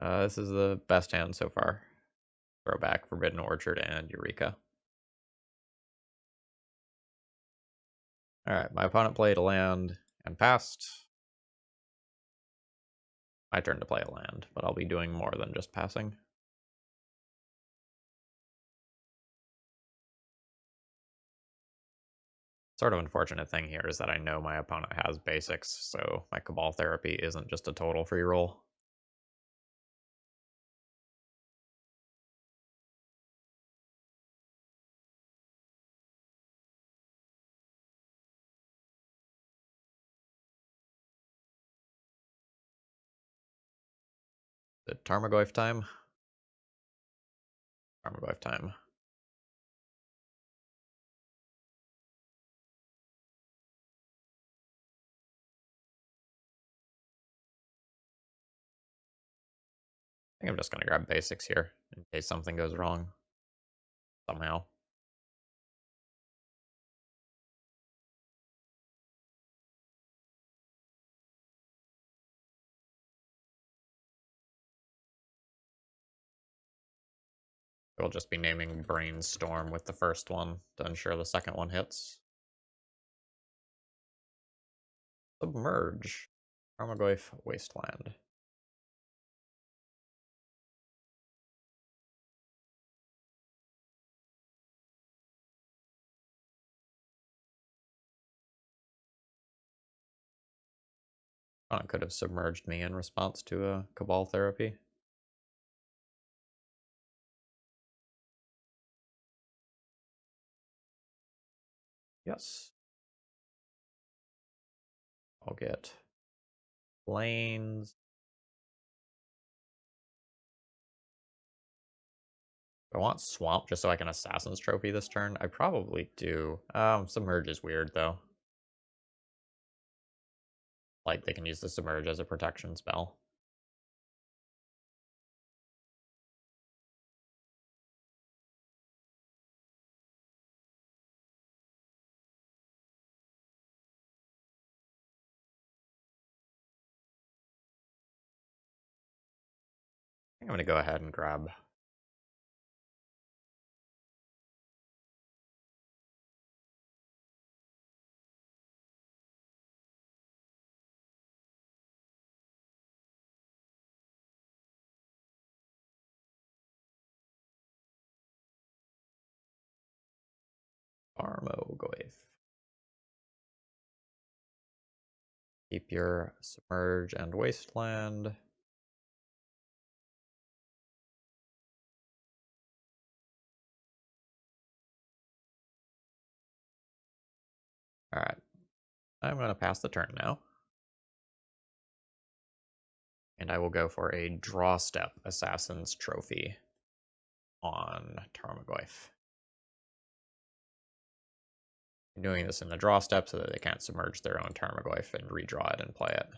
This is the best hand so far. Throwback, Forbidden Orchard, and Eureka. Alright, my opponent played a land and passed. My turn to play a land, but I'll be doing more than just passing. Sort of unfortunate thing here is that I know my opponent has basics, so my Cabal Therapy isn't just a total free roll. Is it Tarmogoyf time? Tarmogoyf time. I think I'm just going to grab basics here in case something goes wrong. Somehow. We'll just be naming Brainstorm with the first one to ensure the second one hits. Submerge. Tarmogoyf Wasteland. It could have submerged me in response to a Cabal Therapy. Yes. I'll get Plains. I want Swamp just so I can Assassin's Trophy this turn. I probably do. Submerge is weird though. Like they can use the Submerge as a protection spell. I think I'm gonna go ahead and grab Tarmogoyf. Keep your Submerge and Wasteland. Alright. I'm gonna pass the turn now. And I will go for a draw step Assassin's Trophy on Tarmogoyf. I'm doing this in the draw step so that they can't submerge their own Tarmogoyf and redraw it and play it.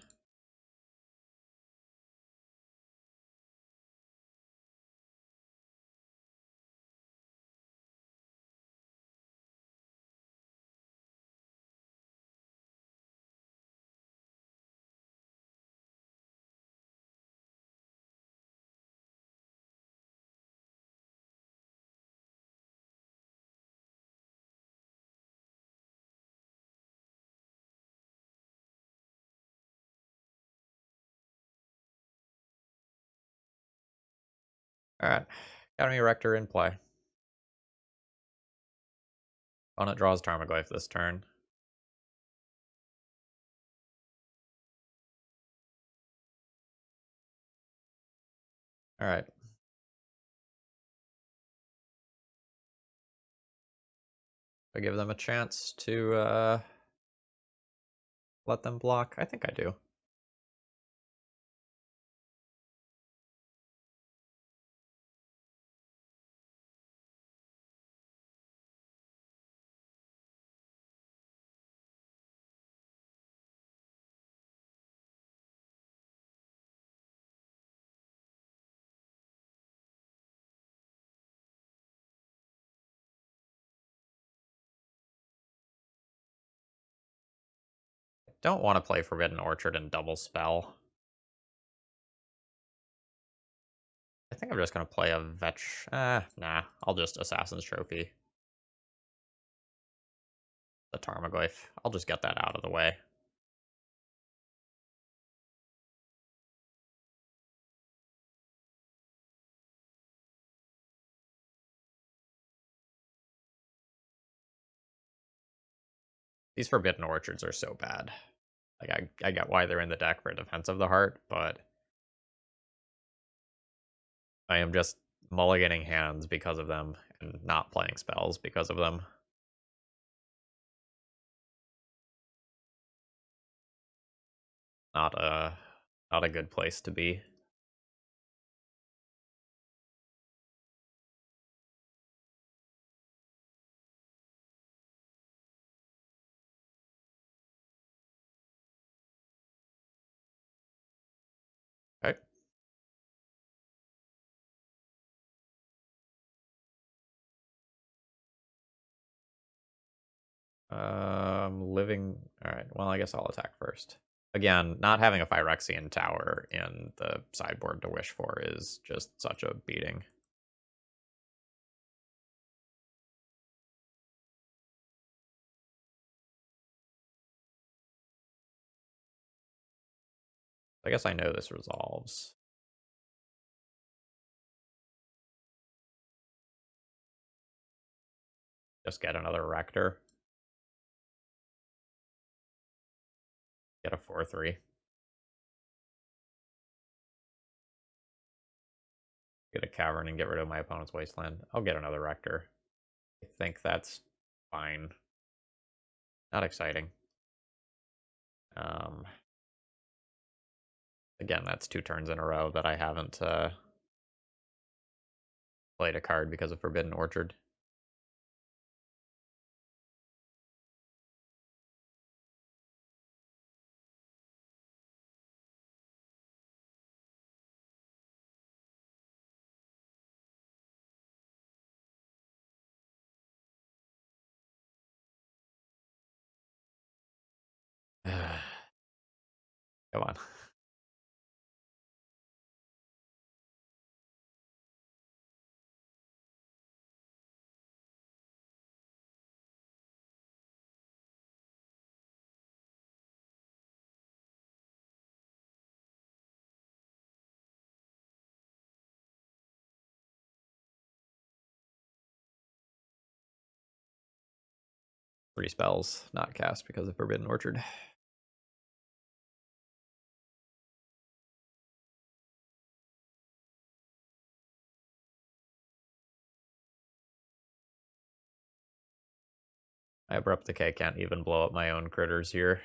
Alright, Academy Rector in play. Opponent draws Tarmogoyf this turn. Alright. I give them a chance to let them block. I think I do. Don't want to play Forbidden Orchard and double spell. I think I'm just going to play a Vetch. Nah, I'll just Assassin's Trophy. The Tarmogoyf. I'll just get that out of the way. These Forbidden Orchards are so bad. Like, I get why they're in the deck for Defense of the Heart, but I am just mulliganing hands because of them and not playing spells because of them. Not a good place to be. Okay. Living. All right. Well, I guess I'll attack first. Again, not having a Phyrexian tower in the sideboard to wish for is just such a beating. I guess I know this resolves. Just get another Rector. Get a 4/3. Get a Cavern and get rid of my opponent's Wasteland. I'll get another Rector. I think that's fine. Not exciting. Again, that's 2 turns in a row that I haven't played a card because of Forbidden Orchard. Come on. Three spells not cast because of Forbidden Orchard. I Abrupt Decay can't even blow up my own critters here.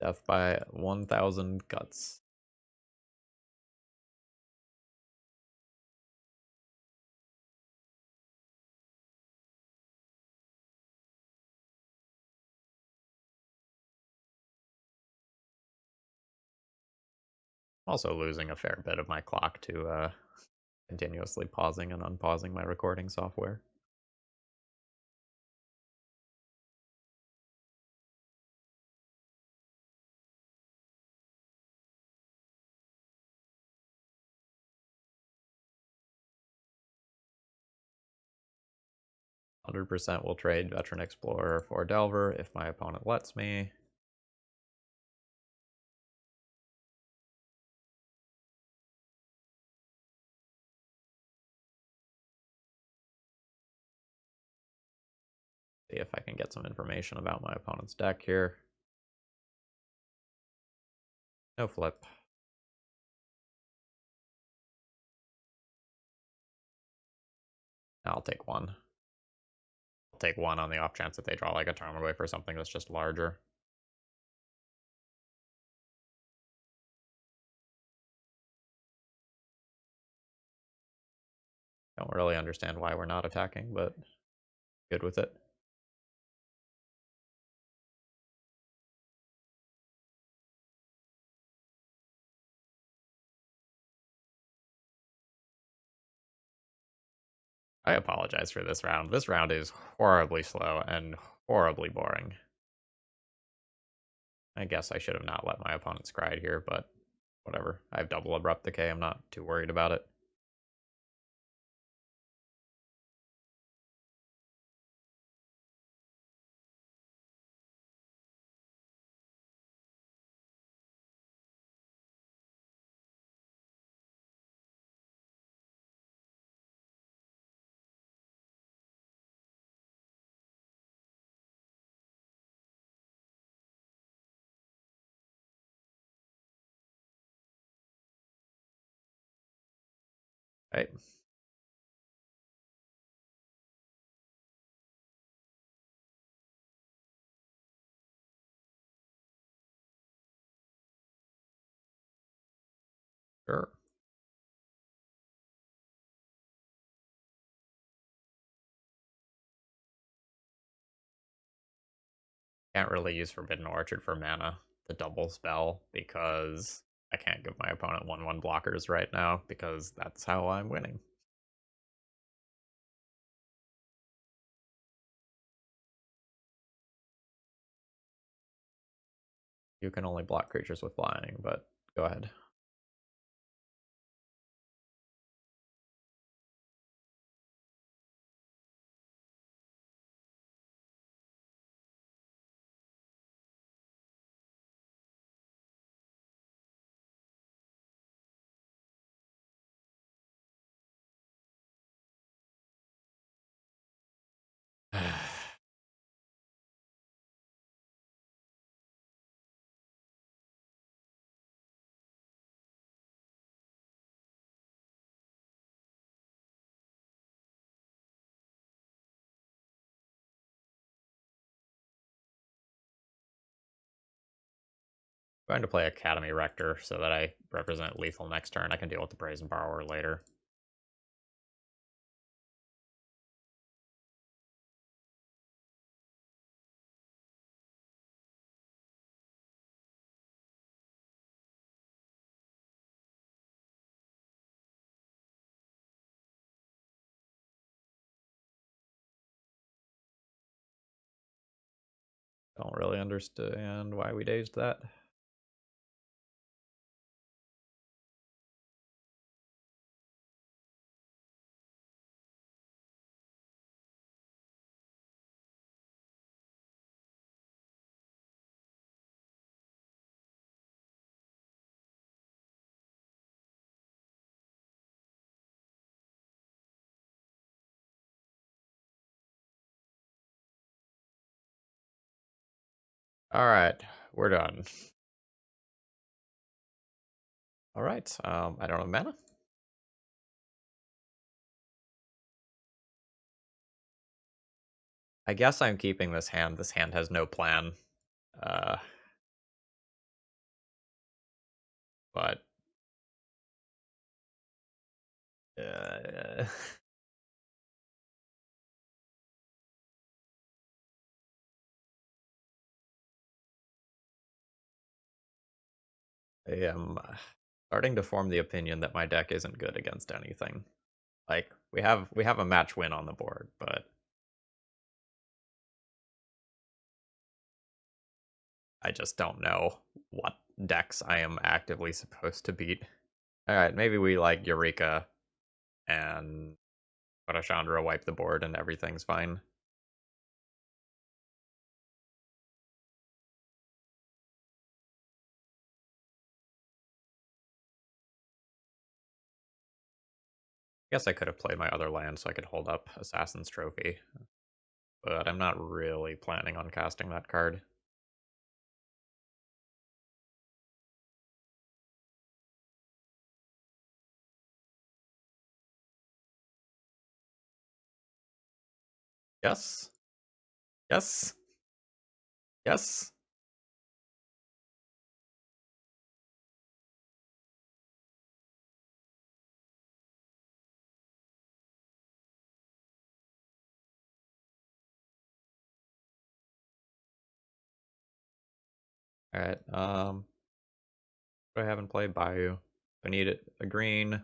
Death by 1,000 guts. Also losing a fair bit of my clock to continuously pausing and unpausing my recording software. %, will trade Veteran Explorer for Delver if my opponent lets me. See if I can get some information about my opponent's deck here. No flip. I'll take one. I'll take one on the off chance that they draw like a Tarmogoyf for something that's just larger. Don't really understand why we're not attacking, but good with it. I apologize for this round. This round is horribly slow and horribly boring. I guess I should have not let my opponent scry here, but whatever. I have double Abrupt Decay. I'm not too worried about it. Right. Sure. Can't really use Forbidden Orchard for mana, the double spell, because I can't give my opponent 1/1 blockers right now, because that's how I'm winning. You can only block creatures with flying, but go ahead. I'm going to play Academy Rector so that I represent lethal next turn. I can deal with the Brazen Borrower later. Don't really understand why we dazed that. Alright, we're done. Alright, I don't have mana. I guess I'm keeping this hand. This hand has no plan. But I am starting to form the opinion that my deck isn't good against anything. Like we have a match win on the board, but I just don't know what decks I am actively supposed to beat. Alright, maybe we like Eureka and Parashandra wipe the board and everything's fine. Guess I could have played my other land so I could hold up Assassin's Trophy. but I'm not really planning on casting that card. Yes. Yes. Yes. Alright, what do I have in play? Bayou. I need a green, and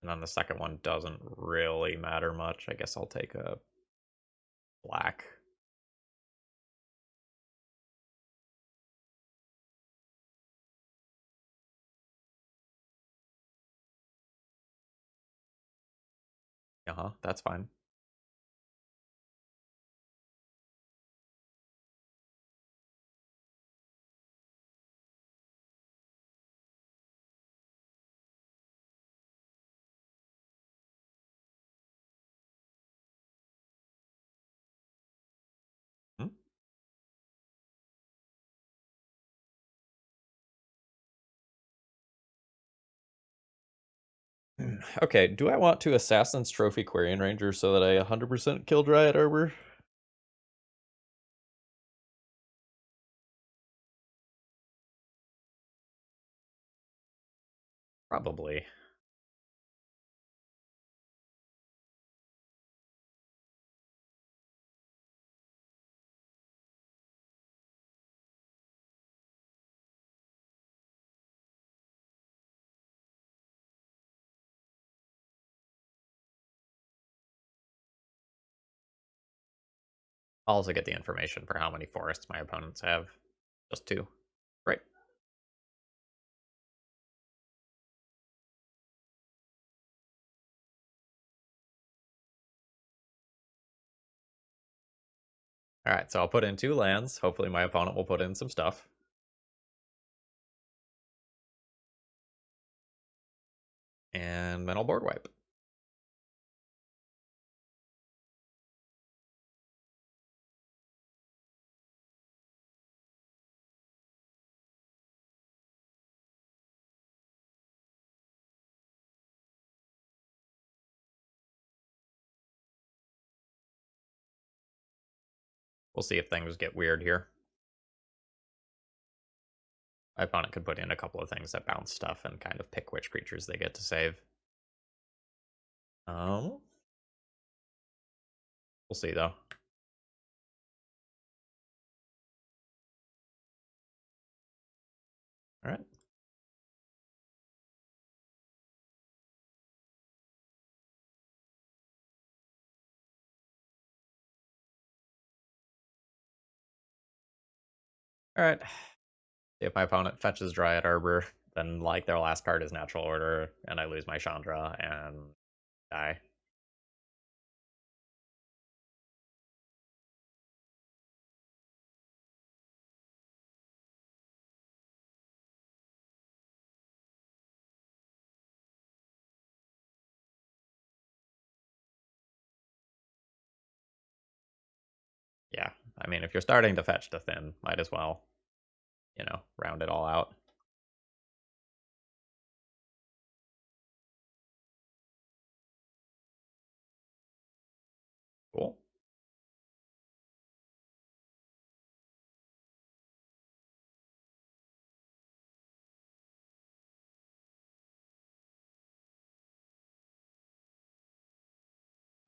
then the second one doesn't really matter much. I guess I'll take a black. Uh-huh, that's fine. Hmm? Okay, do I want to Assassin's Trophy Quarian Ranger so that I 100% kill Dryad Arbor? Probably. I'll also get the information for how many forests my opponents have. Just two. Right. Alright, so I'll put in 2 lands. Hopefully my opponent will put in some stuff. And then I'll board wipe. We'll see if things get weird here. My opponent could put in a couple of things that bounce stuff and kind of pick which creatures they get to save. We'll see though. Alright. Alright. If my opponent fetches Dryad Arbor, then like their last card is Natural Order, and I lose my Chandra and die. Yeah, I mean, if you're starting to fetch to thin, might as well, round it all out. Cool.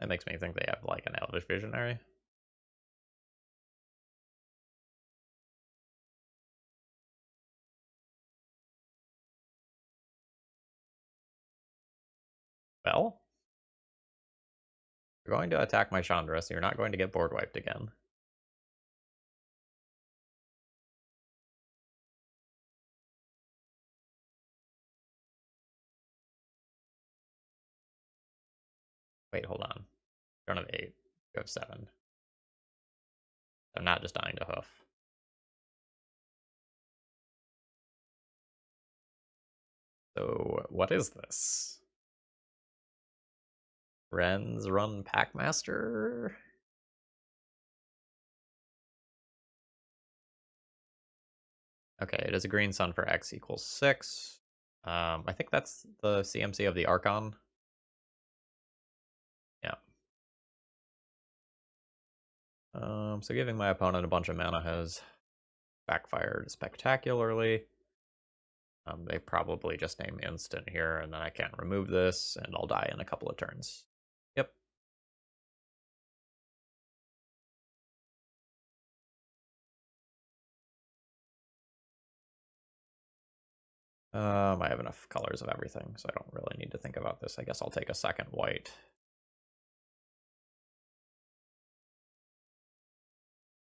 That makes me think they have like an Elvish Visionary. Well, you're going to attack my Chandra, so you're not going to get board wiped again. Wait, hold on. You don't have 8. You have 7. I'm not just dying to hoof. So, what is this? Ren's Run Packmaster? Okay, it is a green sun for X equals 6. I think that's the CMC of the Archon. Yeah. So giving my opponent a bunch of mana has backfired spectacularly. They probably just name instant here, and then I can't remove this, and I'll die in a couple of turns. Yep. I have enough colors of everything, so I don't really need to think about this. I guess I'll take a second white.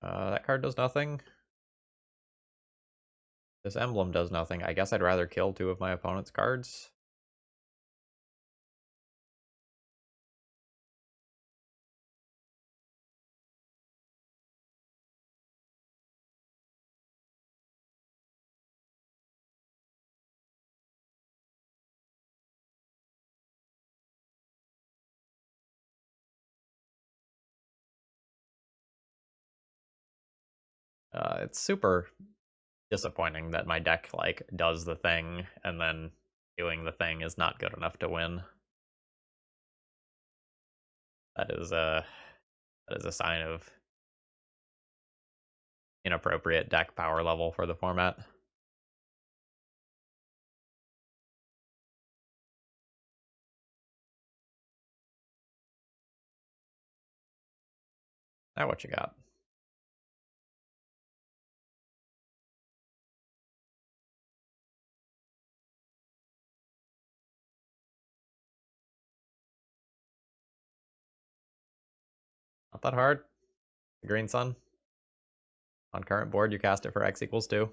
That card does nothing. This emblem does nothing. I guess I'd rather kill 2 of my opponent's cards. It's super disappointing that my deck, like, does the thing, and then doing the thing is not good enough to win. That is a sign of inappropriate deck power level for the format. Now what you got? Not that hard. The green sun. On current board, you cast it for X equals 2.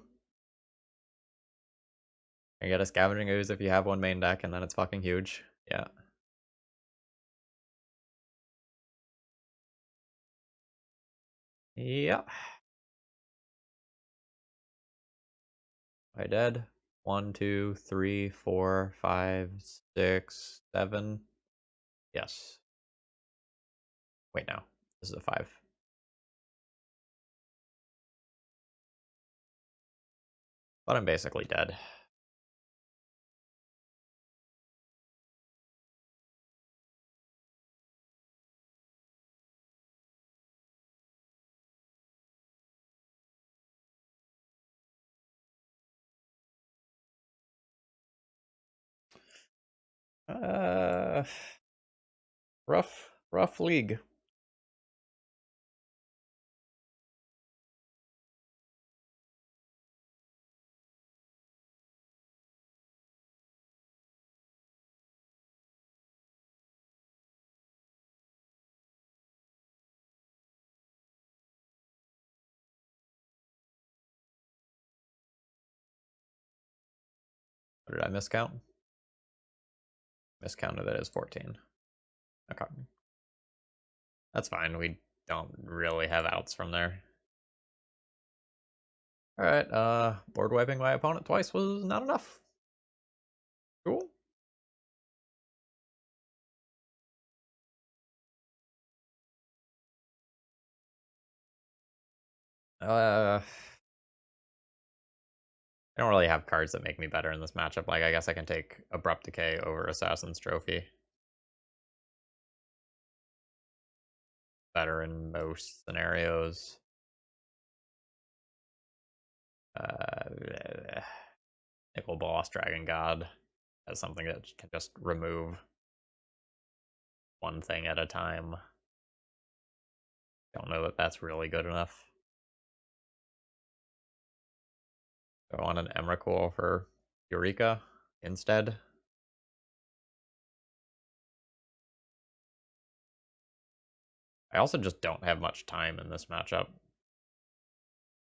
You get a Scavenging Ooze if you have one main deck, and then it's fucking huge. Yeah. Yeah. I dead. 1, 2, 3, 4, 5, 6, 7. Yes. Wait, no. This is a 5. But I'm basically dead. Uh, rough league. What did I miscount? Miscounted it as 14. Okay. That's fine. We don't really have outs from there. Alright, board wiping my opponent twice was not enough. Cool. I don't really have cards that make me better in this matchup. Like, I guess I can take Abrupt Decay over Assassin's Trophy. Better in most scenarios. Nickel Boss, Dragon God as something that can just remove one thing at a time. Don't know that that's really good enough. I want an Emrakul for Eureka instead. I also just don't have much time in this matchup.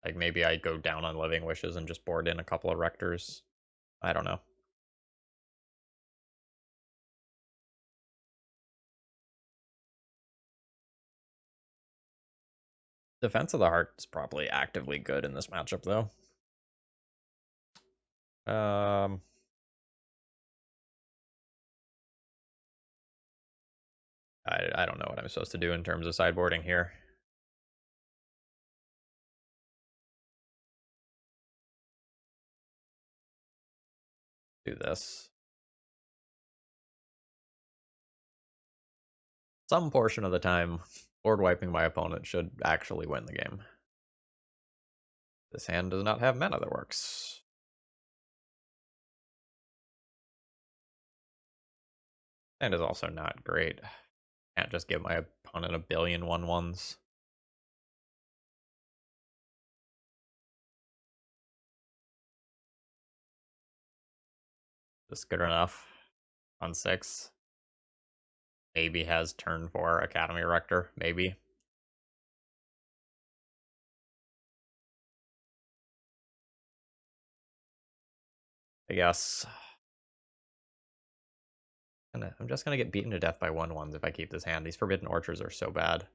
Like, maybe I go down on Living Wishes and just board in a couple of Rectors. I don't know. Defense of the Heart is probably actively good in this matchup, though. I don't know what I'm supposed to do in terms of sideboarding here. Do this. Some portion of the time, board wiping my opponent should actually win the game. This hand does not have mana that works. And is also not great. Can't just give my opponent a billion 1/1s. Just good enough. On 6. Maybe has turn 4 Academy Rector. Maybe. I guess. I'm just gonna get beaten to death by 1/1s if I keep this hand. These Forbidden Orchards are so bad.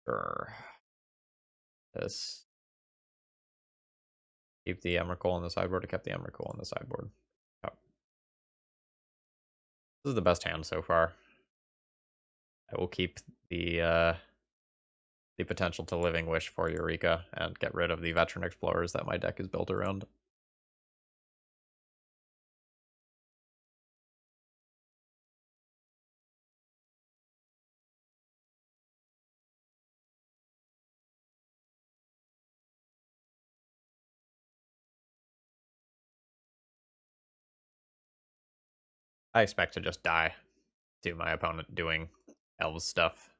Sure. This. Keep the Emrakul on the sideboard. I kept the Emrakul on the sideboard. Yep. This is the best hand so far. I will keep the potential to Living Wish for Eureka and get rid of the Veteran Explorers that my deck is built around. I expect to just die to my opponent doing Elves stuff.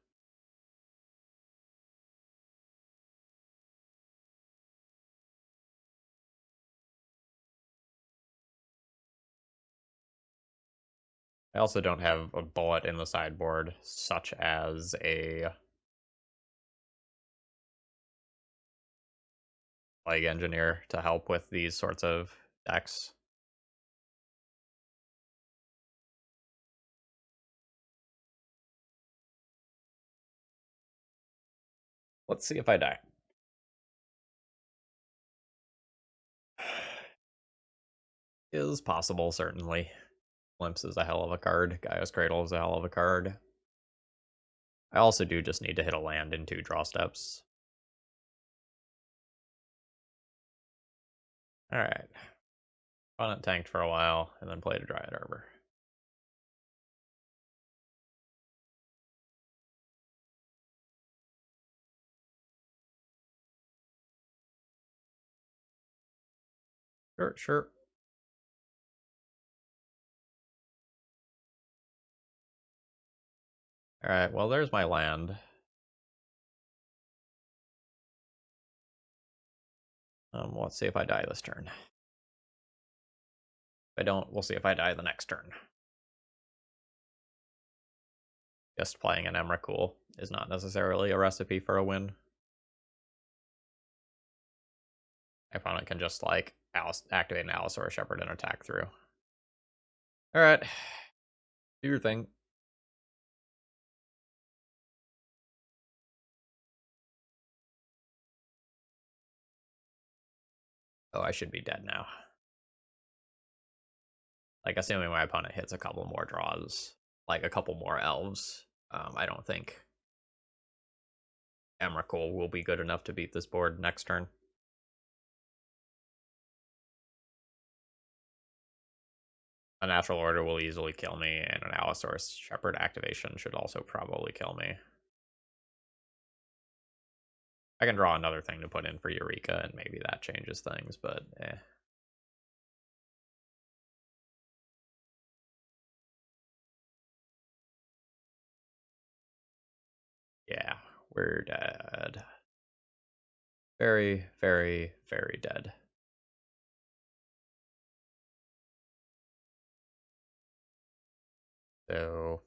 I also don't have a bullet in the sideboard, such as a Plague Engineer to help with these sorts of decks. Let's see if I die. Is possible, certainly. Glimpse is a hell of a card. Gaia's Cradle is a hell of a card. I also do just need to hit a land in 2 draw steps. Alright. Opponent tanked for a while, and then played a Dryad Arbor. Sure. Alright, well, there's my land. Let's see if I die this turn. If I don't, we'll see if I die the next turn. Just playing an Emrakul is not necessarily a recipe for a win. My opponent can just, like, activate an Allosaurus Shepherd and attack through. Alright. Do your thing. Oh, I should be dead now. Like, assuming my opponent hits a couple more draws, like a couple more Elves, I don't think Emrakul will be good enough to beat this board next turn. A Natural Order will easily kill me, and an Allosaurus Shepherd activation should also probably kill me. I can draw another thing to put in for Eureka, and maybe that changes things, but eh. Yeah, we're dead. Very, very, very dead. So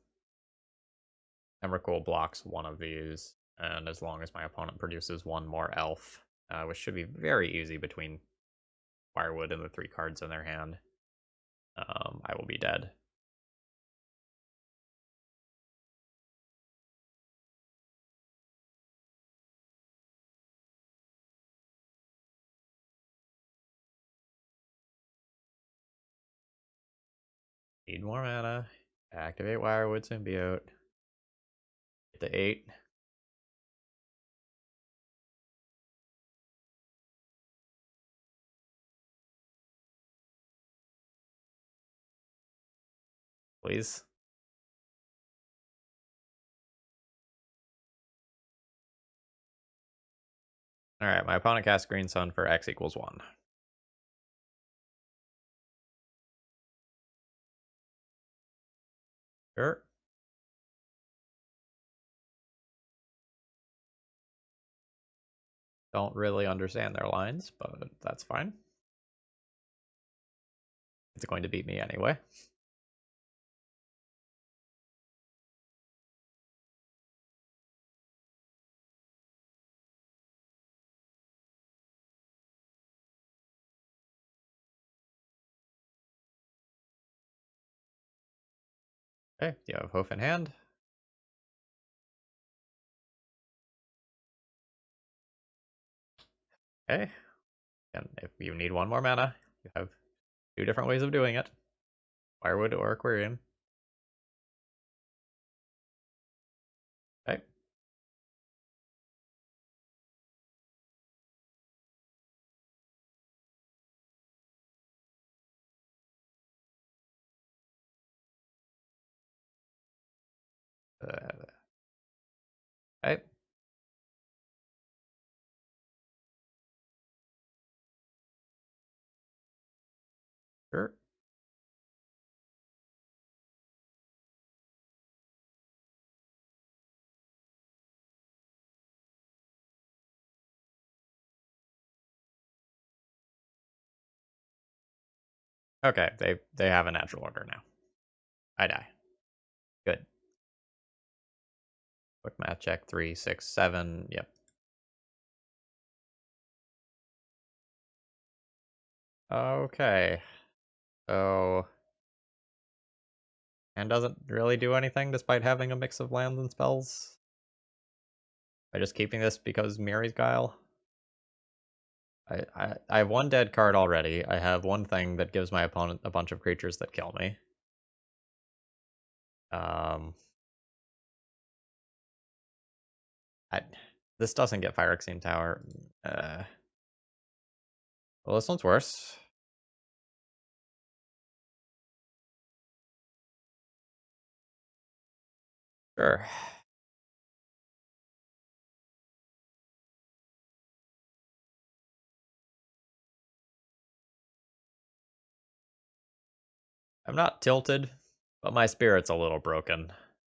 Emrakul blocks one of these, and as long as my opponent produces one more elf, which should be very easy between Firewood and the 3 cards in their hand, I will be dead. Need more mana. Activate Wirewood Symbiote. Get to 8. Please. Alright, my opponent casts Green Sun for X equals 1. Sure. Don't really understand their lines, but that's fine. It's going to beat me anyway. Okay, you have Hoof in hand. Okay, and if you need one more mana, you have 2 different ways of doing it. Firewood or Aquarium. Okay. Okay. Sure. Okay, they have a natural order now. I die. Good. Quick math check. 3, 6, 7. Yep. Okay. So, and doesn't really do anything despite having a mix of lands and spells. By just keeping this because Miri's Guile. I have 1 dead card already. I have 1 thing that gives my opponent a bunch of creatures that kill me. Um, this doesn't get Phyrexian Tower. Well, this one's worse. Sure. I'm not tilted, but my spirit's a little broken.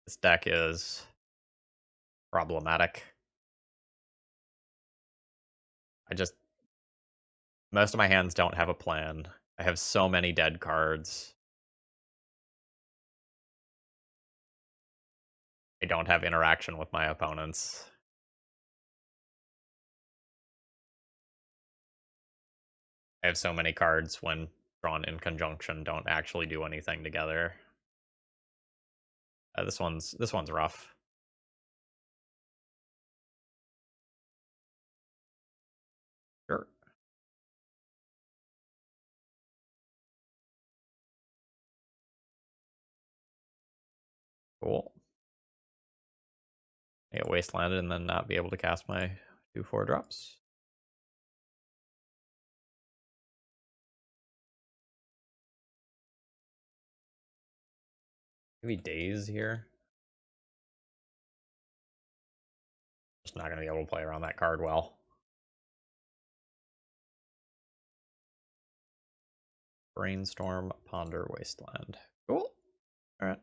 This deck is problematic. Most of my hands don't have a plan. I have so many dead cards. I don't have interaction with my opponents. I have so many cards when drawn in conjunction don't actually do anything together. This one's rough. Sure. Cool. I get wastelanded and then not be able to cast my 2/4 drops. Maybe Daze here. Just not gonna be able to play around that card well. Brainstorm, Ponder, Wasteland. Cool. Alright.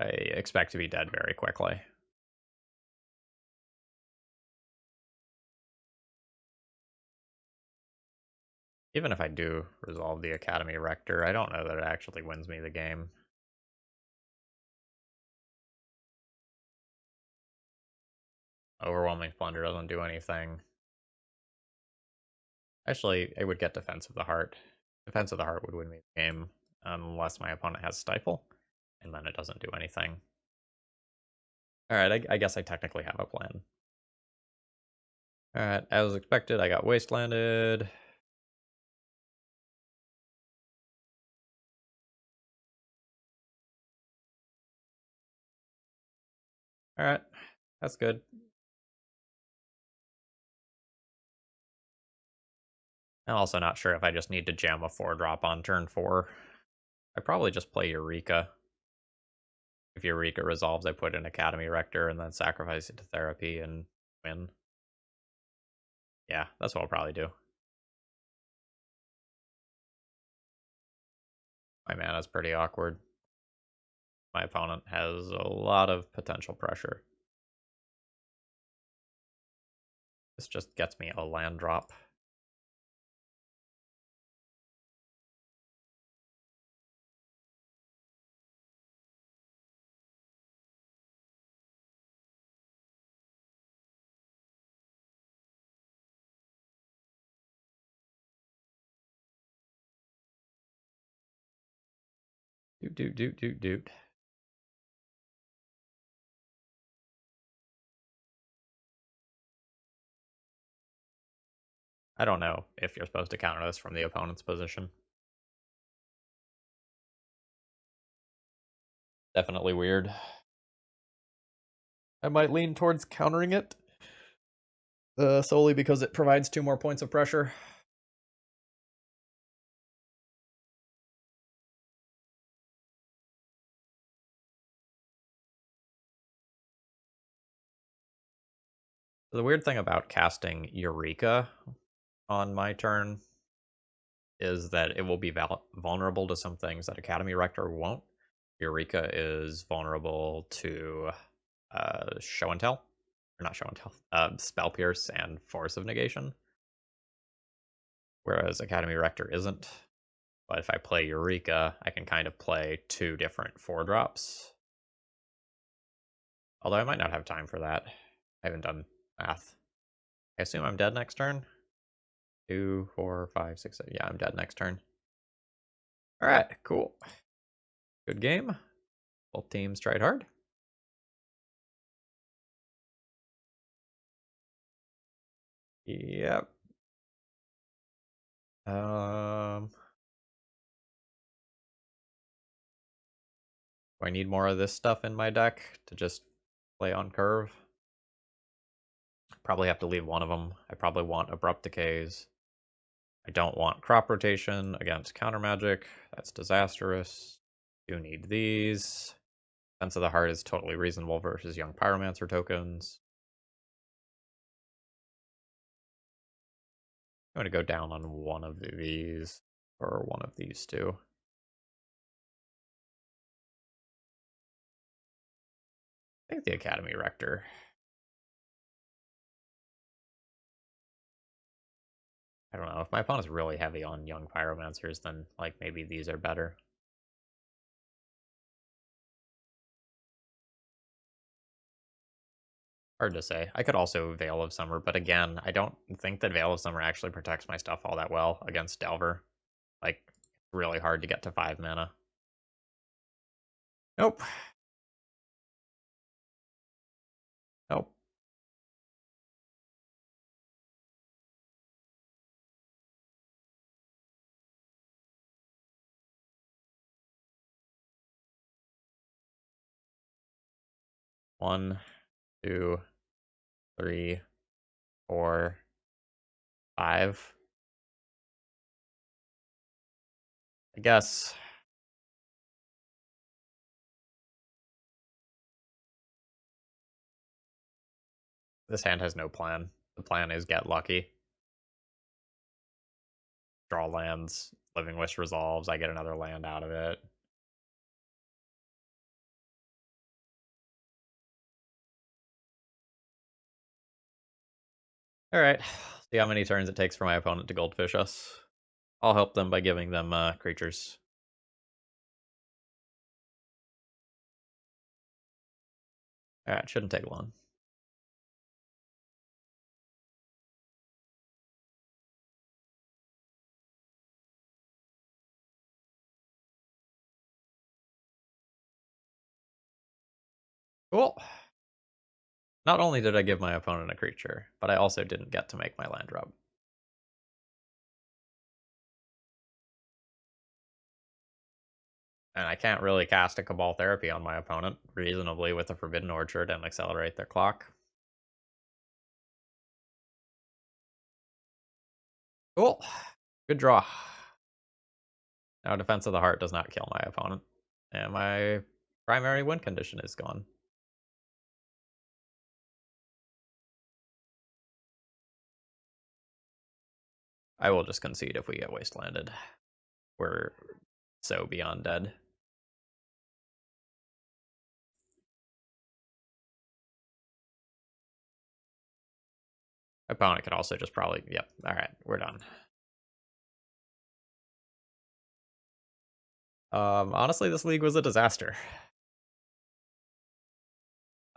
I expect to be dead very quickly. Even if I do resolve the Academy Rector, I don't know that it actually wins me the game. Overwhelming Plunder doesn't do anything. Actually, it would get Defense of the Heart. Defense of the Heart would win me the game, unless my opponent has Stifle, and then it doesn't do anything. Alright, I guess I technically have a plan. Alright, as expected, I got Wastelanded. Alright, that's good. I'm also not sure if I just need to jam a 4-drop on turn 4. I probably just play Eureka. If Eureka resolves, I put in Academy Rector and then sacrifice it to Therapy and win. Yeah, that's what I'll probably do. My mana's pretty awkward. My opponent has a lot of potential pressure. This just gets me a land drop. Doot. I don't know if you're supposed to counter this from the opponent's position. Definitely weird. I might lean towards countering it. Solely because it provides 2 more points of pressure. The weird thing about casting Eureka on my turn is that it will be vulnerable to some things that Academy Rector won't. Eureka is vulnerable to Show and Tell. Or not Show and Tell. Spell Pierce and Force of Negation. Whereas Academy Rector isn't. But if I play Eureka, I can kind of play 2 different 4-drops. Although I might not have time for that. I haven't done math. I assume I'm dead next turn. 2, 4, 5, 6, 7. Yeah, I'm dead next turn. Alright, cool. Good game. Both teams tried hard. Yep. Do I need more of this stuff in my deck to just play on curve? Probably have to leave one of them. I probably want Abrupt Decays. I don't want Crop Rotation against Counter Magic. That's disastrous. Do need these. Sense of the Heart is totally reasonable versus Young Pyromancer tokens. I'm going to go down on one of these, or one of these two. I think the Academy Rector. I don't know. If my opponent's really heavy on Young Pyromancers, then like maybe these are better. Hard to say. I could also Veil of Summer, but again, I don't think that Veil of Summer actually protects my stuff all that well against Delver. Like, really hard to get to 5 mana. Nope. Nope. One, 2, 3, 4, 5. I guess. This hand has no plan. The plan is get lucky. Draw lands. Living Wish resolves. I get another land out of it. Alright. See how many turns it takes for my opponent to Goldfish us. I'll help them by giving them creatures. Alright, shouldn't take long. Cool. Not only did I give my opponent a creature, but I also didn't get to make my land drop. And I can't really cast a Cabal Therapy on my opponent reasonably with a Forbidden Orchard and accelerate their clock. Cool. Good draw. Now Defense of the Heart does not kill my opponent. And my primary win condition is gone. I will just concede if we get wastelanded. We're so beyond dead. Opponent could also just probably, yep. All right, we're done. Honestly, this league was a disaster.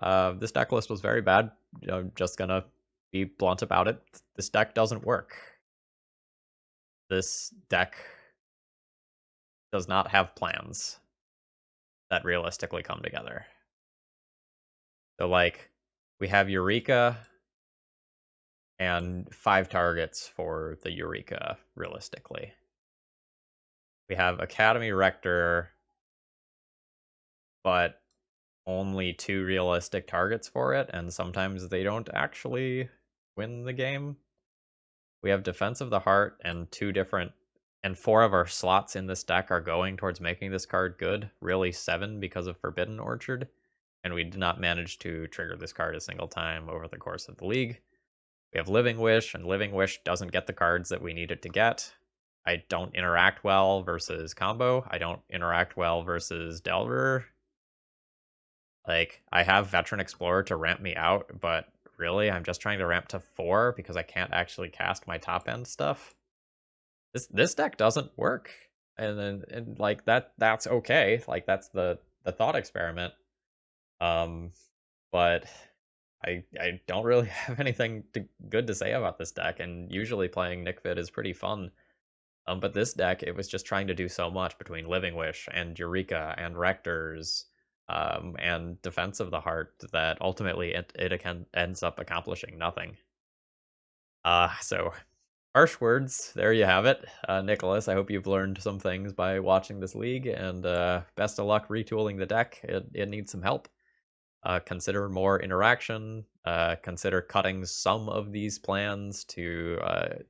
This deck list was very bad. I'm just gonna be blunt about it. This deck doesn't work. This deck does not have plans that realistically come together. So, like, we have Eureka and 5 targets for the Eureka, realistically. We have Academy Rector, but only 2 realistic targets for it, and sometimes they don't actually win the game. We have Defense of the Heart and 4 of our slots in this deck are going towards making this card good. Really 7 because of Forbidden Orchard, and we did not manage to trigger this card a single time over the course of the league. We have Living Wish, and Living Wish doesn't get the cards that we need it to get. I don't interact well versus combo. I don't interact well versus Delver. Like, I have Veteran Explorer to ramp me out, but really, I'm just trying to ramp to 4 because I can't actually cast my top end stuff. This deck doesn't work, and like that's okay. Like, that's the thought experiment. But I don't really have anything good to say about this deck, and usually playing Nic Fit is pretty fun. But this deck, it was just trying to do so much between Living Wish and Eureka and Rectors, and Defense of the Heart that ultimately it ends up accomplishing nothing. So harsh words. There you have it, Nicholas. I hope you've learned some things by watching this league, and best of luck retooling the deck. It needs some help. Consider more interaction. Consider cutting some of these plans to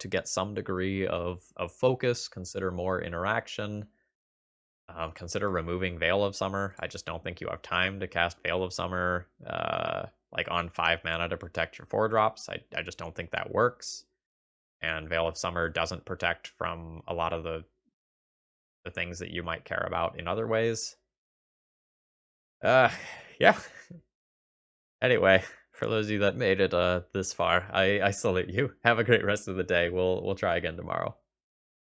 get some degree of focus. Consider more interaction. Consider removing Veil of Summer. I just don't think you have time to cast Veil of Summer like on 5 mana to protect your 4-drops. I just don't think that works. And Veil of Summer doesn't protect from a lot of the things that you might care about in other ways. Yeah. Anyway, for those of you that made it this far, I salute you. Have a great rest of the day. We'll try again tomorrow.